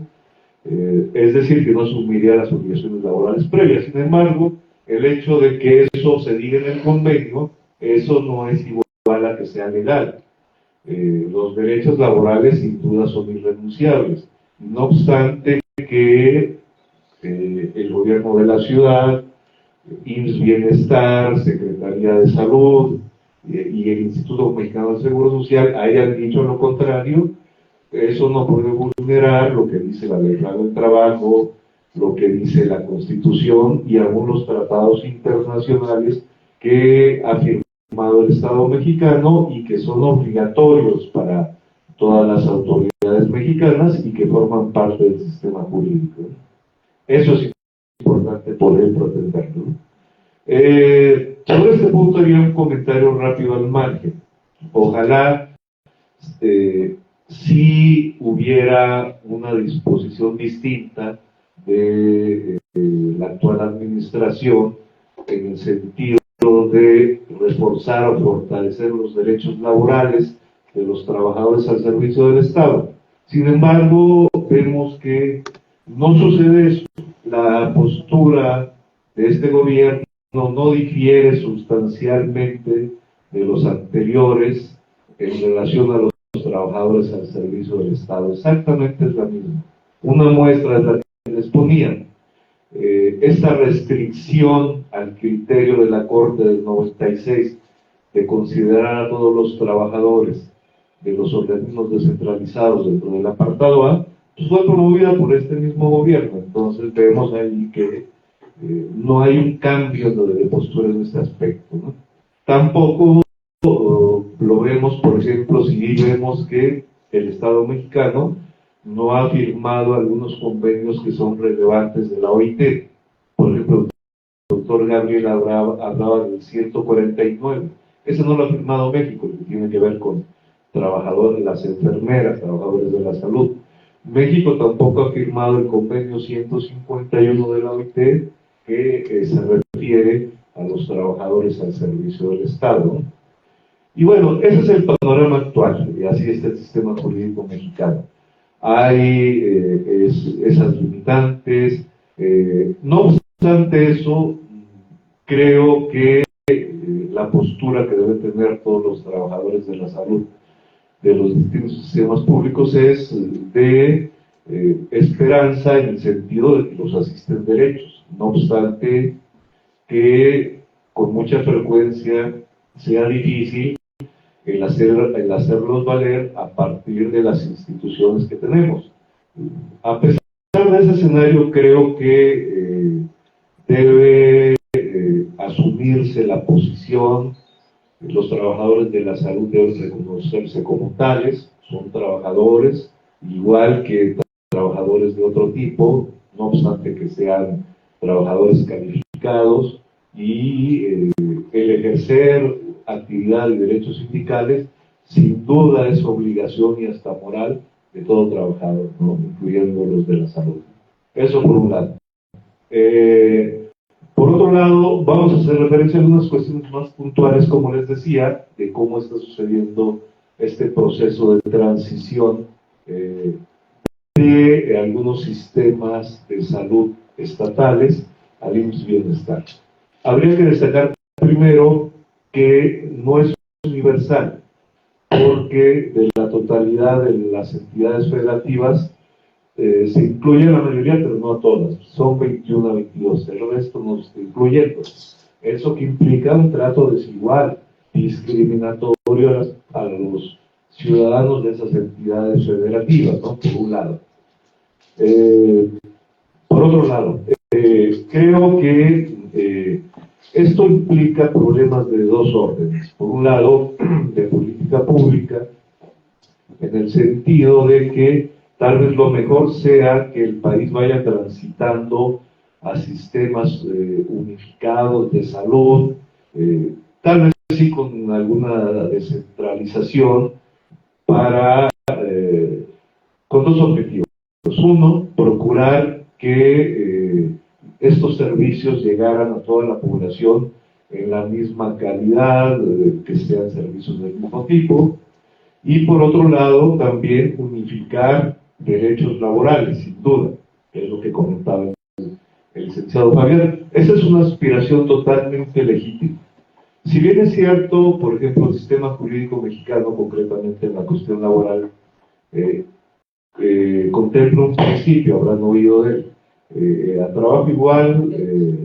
es decir, que no asumiría las obligaciones laborales previas. Sin embargo, el hecho de que eso se diga en el convenio, eso no es igual a que sea legal. Los derechos laborales sin duda son irrenunciables. No obstante que el gobierno de la ciudad, IMSS Bienestar, Secretaría de Salud y el Instituto Mexicano de Seguro Social hayan dicho lo contrario, eso no puede vulnerar lo que dice la Ley Federal del Trabajo, lo que dice la Constitución y algunos tratados internacionales que ha firmado el Estado mexicano y que son obligatorios para todas las autoridades mexicanas y que forman parte del sistema jurídico. Eso es importante poder protegerlo. Sobre este punto haría un comentario rápido al margen. Ojalá si hubiera una disposición distinta de la actual administración en el sentido de reforzar o fortalecer los derechos laborales de los trabajadores al servicio del Estado. Sin embargo, vemos que no sucede eso. La postura de este gobierno no difiere sustancialmente de los anteriores en relación a los trabajadores al servicio del Estado. Exactamente es la misma. Una muestra es la que les ponía. Esta restricción al criterio de la Corte del 96 de considerar a todos los trabajadores de los organismos descentralizados dentro del apartado A, pues fue promovida por este mismo gobierno. Entonces vemos ahí que no hay un cambio de postura en este aspecto, ¿no? Tampoco lo vemos, por ejemplo, si vemos que el Estado mexicano no ha firmado algunos convenios que son relevantes de la OIT. Por ejemplo, el doctor Gabriel hablaba del 149. Ese no lo ha firmado México, que tiene que ver con trabajadores, las enfermeras, trabajadores de la salud. México tampoco ha firmado el convenio 151 de la OIT, que se refiere a los trabajadores al servicio del Estado, ¿no? Y bueno, ese es el panorama actual, y así está el sistema jurídico mexicano. Hay esas limitantes, no obstante eso, creo que la postura que deben tener todos los trabajadores de la salud de los distintos sistemas públicos es de esperanza en el sentido de que los asisten derechos, no obstante que con mucha frecuencia sea difícil el hacerlos valer a partir de las instituciones que tenemos. A pesar de ese escenario, creo que debe asumirse la posición. Los trabajadores de la salud deben reconocerse como tales, son trabajadores, igual que trabajadores de otro tipo, no obstante que sean trabajadores calificados, y el ejercer actividad y derechos sindicales sin duda es obligación y hasta moral de todo trabajador, ¿no? Incluyendo los de la salud. Eso por un lado. Por otro lado, vamos a hacer referencia a algunas cuestiones más puntuales, como les decía, de cómo está sucediendo este proceso de transición de algunos sistemas de salud estatales al IMSS Bienestar. Habría que destacar primero que no es universal, porque de la totalidad de las entidades federativas se incluyen la mayoría, pero no a todas. Son 21 a 22, el resto no se está incluyendo. Eso que implica un trato desigual, discriminatorio a los ciudadanos de esas entidades federativas, ¿no? Por un lado. Por otro lado, creo que esto implica problemas de dos órdenes. Por un lado, de política pública, en el sentido de que tal vez lo mejor sea que el país vaya transitando a sistemas unificados de salud, tal vez sí con alguna descentralización, con dos objetivos. Uno, procurar que estos servicios llegaran a toda la población en la misma calidad, que sean servicios del mismo tipo, y por otro lado también unificar derechos laborales, sin duda, que es lo que comentaba el licenciado Fabián. Esa es una aspiración totalmente legítima. Si bien es cierto, por ejemplo, el sistema jurídico mexicano, concretamente en la cuestión laboral, contempla un principio, habrán oído de él, a trabajo igual,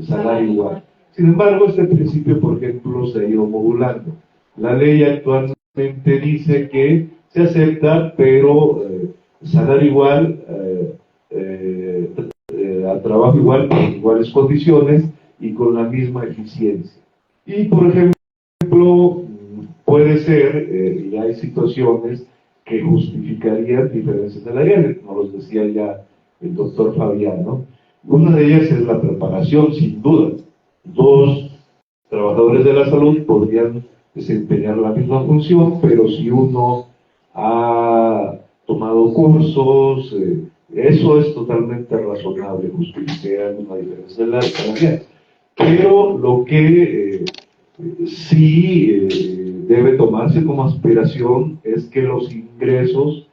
salario igual. Sin embargo, este principio, por ejemplo, se ha ido modulando. La ley actualmente dice que se acepta, pero salario igual, a trabajo igual, con iguales condiciones y con la misma eficiencia. Y, por ejemplo, puede ser, y hay situaciones que justificarían diferencias salariales, como los decía ya el doctor Fabián, ¿no? Una de ellas es la preparación, sin duda. Dos trabajadores de la salud podrían desempeñar la misma función, pero si uno ha tomado cursos, eso es totalmente razonable, justificar una diferencia salarial. Pero lo que sí debe tomarse como aspiración es que los ingresos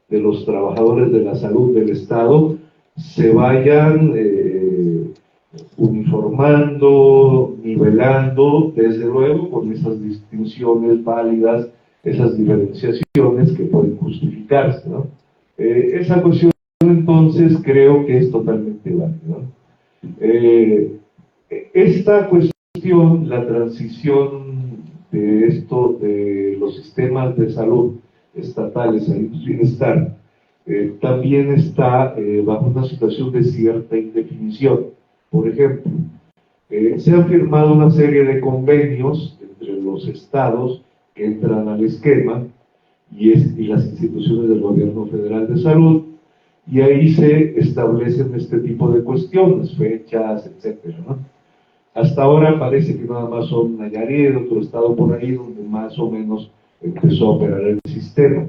de los trabajadores de la salud del Estado se vayan uniformando, nivelando, desde luego con esas distinciones válidas, esas diferenciaciones que pueden justificarse, ¿no? Esa cuestión entonces creo que es totalmente válida, ¿no? Esta cuestión, la transición de esto, de los sistemas de salud estatales al bienestar, también está bajo una situación de cierta indefinición. Por ejemplo, Se han firmado una serie de convenios entre los estados que entran al esquema y las instituciones del gobierno federal de salud, y ahí se establecen este tipo de cuestiones, fechas, etcétera, ¿no? Hasta ahora parece que nada más son Nayarit, otro estado por ahí, donde más o menos empezó a operar el sistema.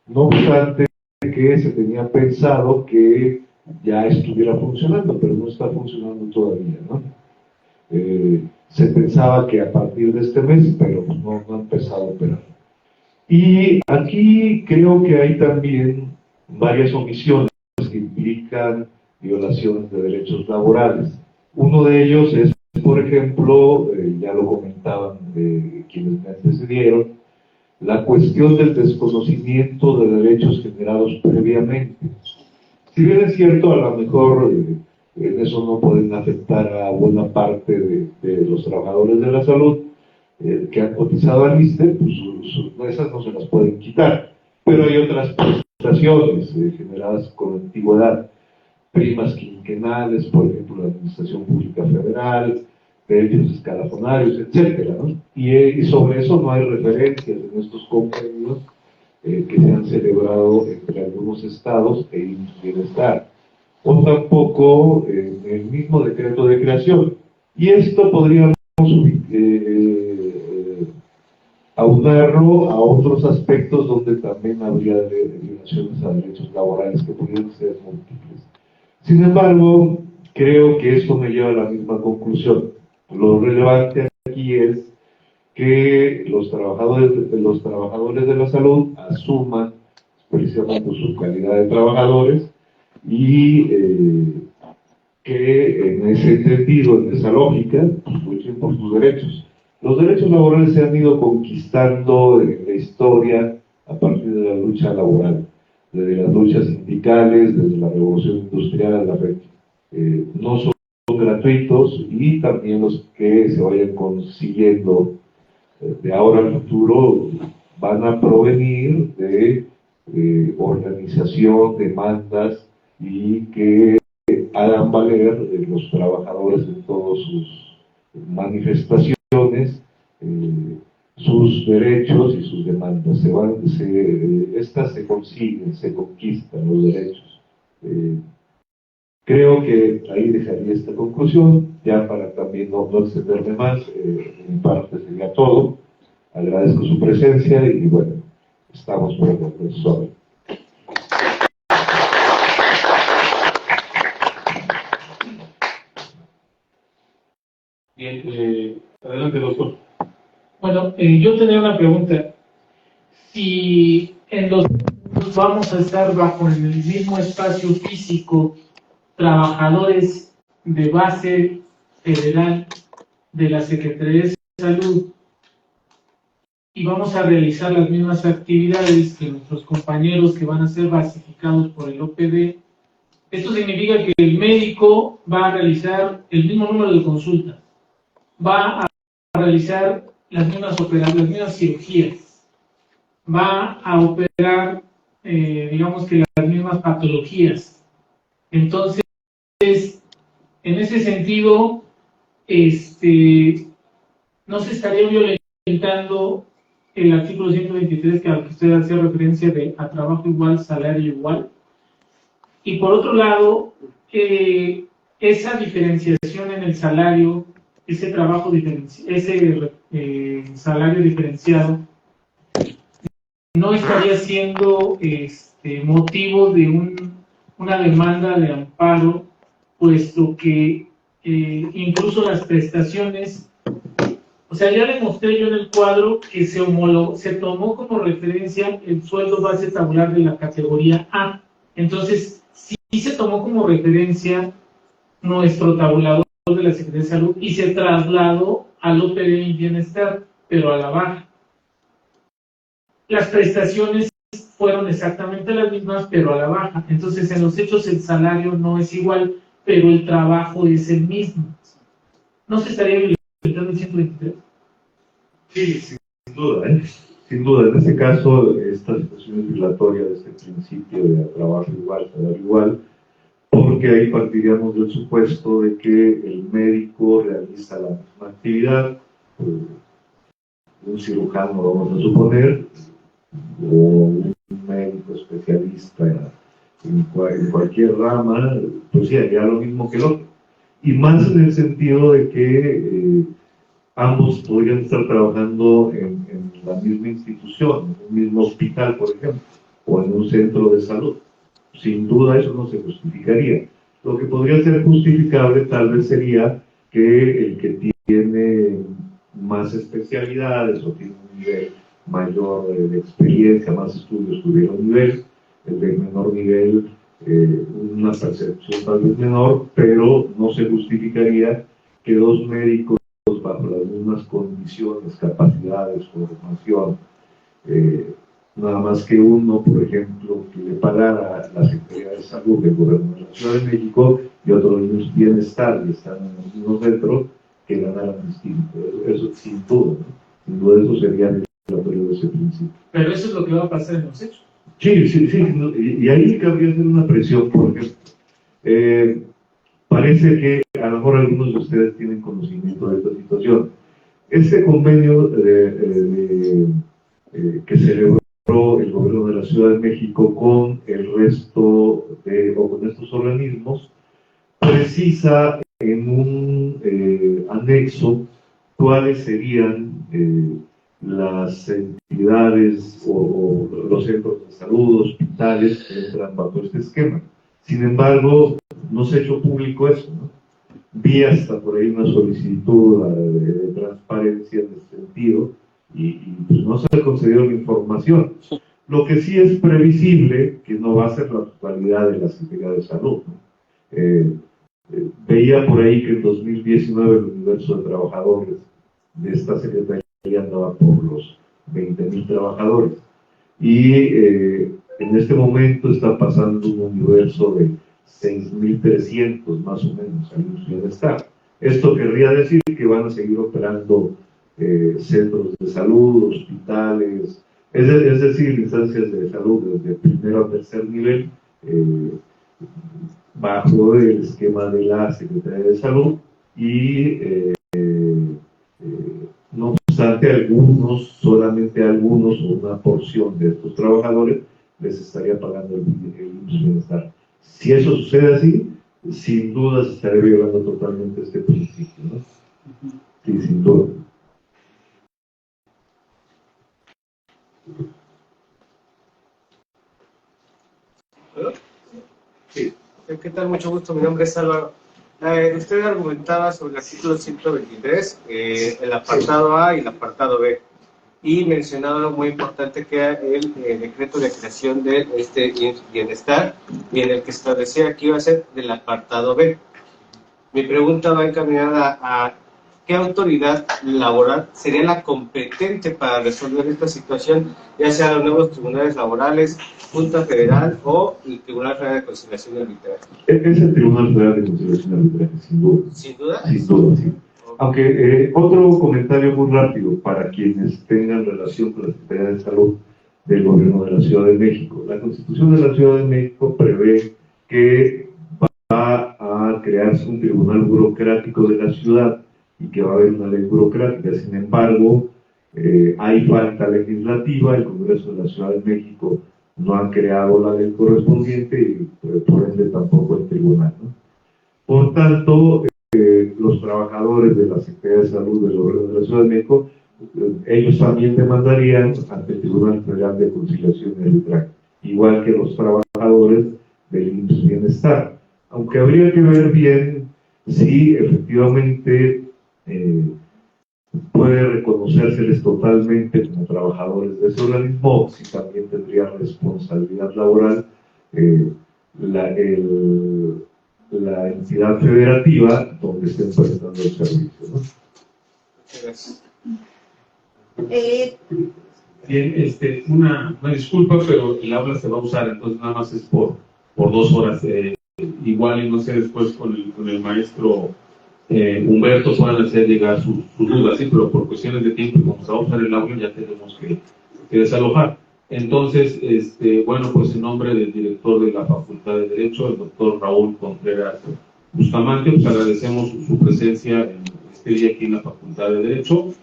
No obstante que se tenía pensado que ya estuviera funcionando, pero no está funcionando todavía, ¿no? Se pensaba que a partir de este mes, pero no ha empezado a operar. Y aquí creo que hay también varias omisiones que implican violaciones de derechos laborales. Uno de ellos es, por ejemplo, ya lo comentaban quienes me antecedieron, la cuestión del desconocimiento de derechos generados previamente. Si bien es cierto, a lo mejor en eso no pueden afectar a buena parte de los trabajadores de la salud que han cotizado al ISSSTE, pues esas no se las pueden quitar. Pero hay otras prestaciones generadas con antigüedad, primas quinquenales, por ejemplo, la Administración Pública Federal, derechos escalafonarios, etcétera, ¿no? Y sobre eso no hay referencias en estos convenios que se han celebrado entre algunos estados e Bienestar, o tampoco en el mismo decreto de creación. Y esto podríamos aunarlo a otros aspectos donde también habría violaciones a derechos laborales que pudieran ser múltiples. Sin embargo, creo que esto me lleva a la misma conclusión. Lo relevante aquí es que los trabajadores de la salud asuman precisamente su calidad de trabajadores y que en ese sentido, en esa lógica, pues, luchen por sus derechos. Los derechos laborales se han ido conquistando en la historia a partir de la lucha laboral, desde las luchas sindicales, desde la revolución industrial a la fecha. No son gratuitos, y también los que se vayan consiguiendo de ahora al futuro van a provenir de organización, demandas, y que hagan valer los trabajadores en todas sus manifestaciones sus derechos y sus demandas. Estas se consiguen, se conquistan los derechos. Creo que ahí dejaría esta conclusión, ya para también no extenderme más. De mi parte sería todo. Agradezco su presencia y bueno, estamos por el profesor. Bien, adelante, doctor. Bueno, yo tenía una pregunta. Si en los vamos a estar bajo el mismo espacio físico trabajadores de base federal de la Secretaría de Salud y vamos a realizar las mismas actividades que nuestros compañeros que van a ser basificados por el OPD, esto significa que el médico va a realizar el mismo número de consultas, va a realizar las mismas operaciones, las mismas cirugías, va a operar, digamos que las mismas patologías. Entonces, en ese sentido, no se estaría violentando el artículo 123 al que usted hacía referencia de a trabajo igual, salario igual. Y por otro lado, esa diferenciación en el salario, ese trabajo salario diferenciado, no estaría siendo motivo de una demanda de amparo, puesto que incluso las prestaciones, o sea, ya le mostré yo en el cuadro que se tomó como referencia el sueldo base tabular de la categoría A. Entonces, sí se tomó como referencia nuestro tabulador de la Secretaría de Salud y se trasladó al OPD y Bienestar, pero a la baja. Las prestaciones fueron exactamente las mismas, pero a la baja. Entonces, en los hechos el salario no es igual, pero el trabajo es el mismo. ¿No se estaría violentando el 123? Sí, sin duda, ¿eh? Sin duda. En este caso, esta situación es violatoria de este principio de trabajo igual, salario igual, porque ahí partiríamos del supuesto de que el médico realiza la misma actividad, un cirujano, vamos a suponer, o un médico especialista en cualquier rama, pues sí, haría lo mismo que el otro. Y más en el sentido de que ambos podrían estar trabajando en la misma institución, en un mismo hospital, por ejemplo, o en un centro de salud. Sin duda eso no se justificaría. Lo que podría ser justificable tal vez sería que el que tiene más especialidades o tiene un nivel mayor de experiencia, más estudios, tuviera un nivel, el de menor nivel, una percepción tal vez menor, pero no se justificaría que dos médicos bajo las mismas condiciones, capacidades, formación, nada más que uno, por ejemplo, que le pagara la Secretaría de Salud del Gobierno de la Ciudad de México y otro de bienestar y están en el mismo centro, que ganaran distinto. Eso sin duda, ¿no? Sin duda eso sería violatorio de ese principio. Pero eso es lo que va a pasar en los hechos. Sí, sí, sí, y ahí cabría hacer una presión, porque parece que a lo mejor algunos de ustedes tienen conocimiento de esta situación. Este convenio que celebró el gobierno de la Ciudad de México con el resto o con estos organismos precisa en un anexo cuáles serían las entidades o los centros de salud, hospitales que entran bajo este esquema. Sin embargo, no se ha hecho público eso, ¿no? Vi hasta por ahí una solicitud de transparencia en ese sentido y pues no se ha concedido la información. Lo que sí es previsible que no va a ser la totalidad de la Secretaría de Salud, ¿no? Veía por ahí que en 2019 el universo de trabajadores de esta Secretaría andaba por los 20,000 trabajadores y en este momento está pasando un universo de 6,300 más o menos al bienestar. Esto querría decir que van a seguir operando centros de salud, hospitales, es decir, instancias de salud desde primero a tercer nivel, bajo el esquema de la Secretaría de Salud y no obstante algunos, solamente algunos o una porción de estos trabajadores les estaría pagando el bienestar. Si eso sucede así, sin duda se estaría violando totalmente este principio, ¿no? Sí, sin duda. Sí. ¿Qué tal? Mucho gusto. Mi nombre es Álvaro. Usted argumentaba sobre el artículo 123, el apartado A y el apartado B, y mencionaba algo muy importante que era el decreto de creación de este bienestar, y en el que establecía que iba a ser del apartado B. Mi pregunta va encaminada a ¿qué autoridad laboral sería la competente para resolver esta situación, ya sea los nuevos tribunales laborales, Junta Federal o el Tribunal Federal de Conciliación y Arbitraje? Es el Tribunal Federal de Conciliación y Arbitraje, sin duda. ¿Sin duda? Sin duda, sí. Aunque otro comentario muy rápido para quienes tengan relación con la Secretaría de Salud del Gobierno de la Ciudad de México. La Constitución de la Ciudad de México prevé que va a crearse un tribunal burocrático de la ciudad y que va a haber una ley burocrática. Sin embargo, hay falta legislativa, el Congreso de la Ciudad de México no ha creado la ley correspondiente y por ende tampoco el tribunal, ¿no? Por tanto, los trabajadores de la Secretaría de Salud del Gobierno de la Ciudad de México, ellos también demandarían ante el Tribunal Federal de Conciliación y Arbitraje, igual que los trabajadores del bienestar. Aunque habría que ver bien si efectivamente puede reconocérseles totalmente como trabajadores de ese organismo, si también tendría responsabilidad laboral la entidad federativa donde estén prestando el servicio, ¿no? Muchas gracias. Bien, una disculpa, pero el habla se va a usar, entonces nada más es por 2 horas. Igual y no sé después con el maestro Humberto puedan hacer llegar sus dudas, ¿sí? Pero por cuestiones de tiempo, como se va a usar el audio, ya tenemos que desalojar. Entonces, bueno, pues en nombre del director de la Facultad de Derecho, el doctor Raúl Contreras Bustamante, pues agradecemos su presencia en este día aquí en la Facultad de Derecho.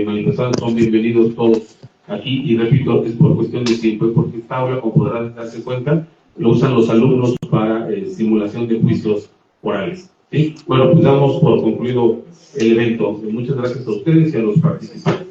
Manifestados, son bienvenidos todos aquí, y repito, es por cuestión de tiempo, porque esta aula, como podrán darse cuenta, lo usan los alumnos para simulación de juicios orales. ¿Sí? Bueno, pues damos por concluido el evento. Muchas gracias a ustedes y a los participantes.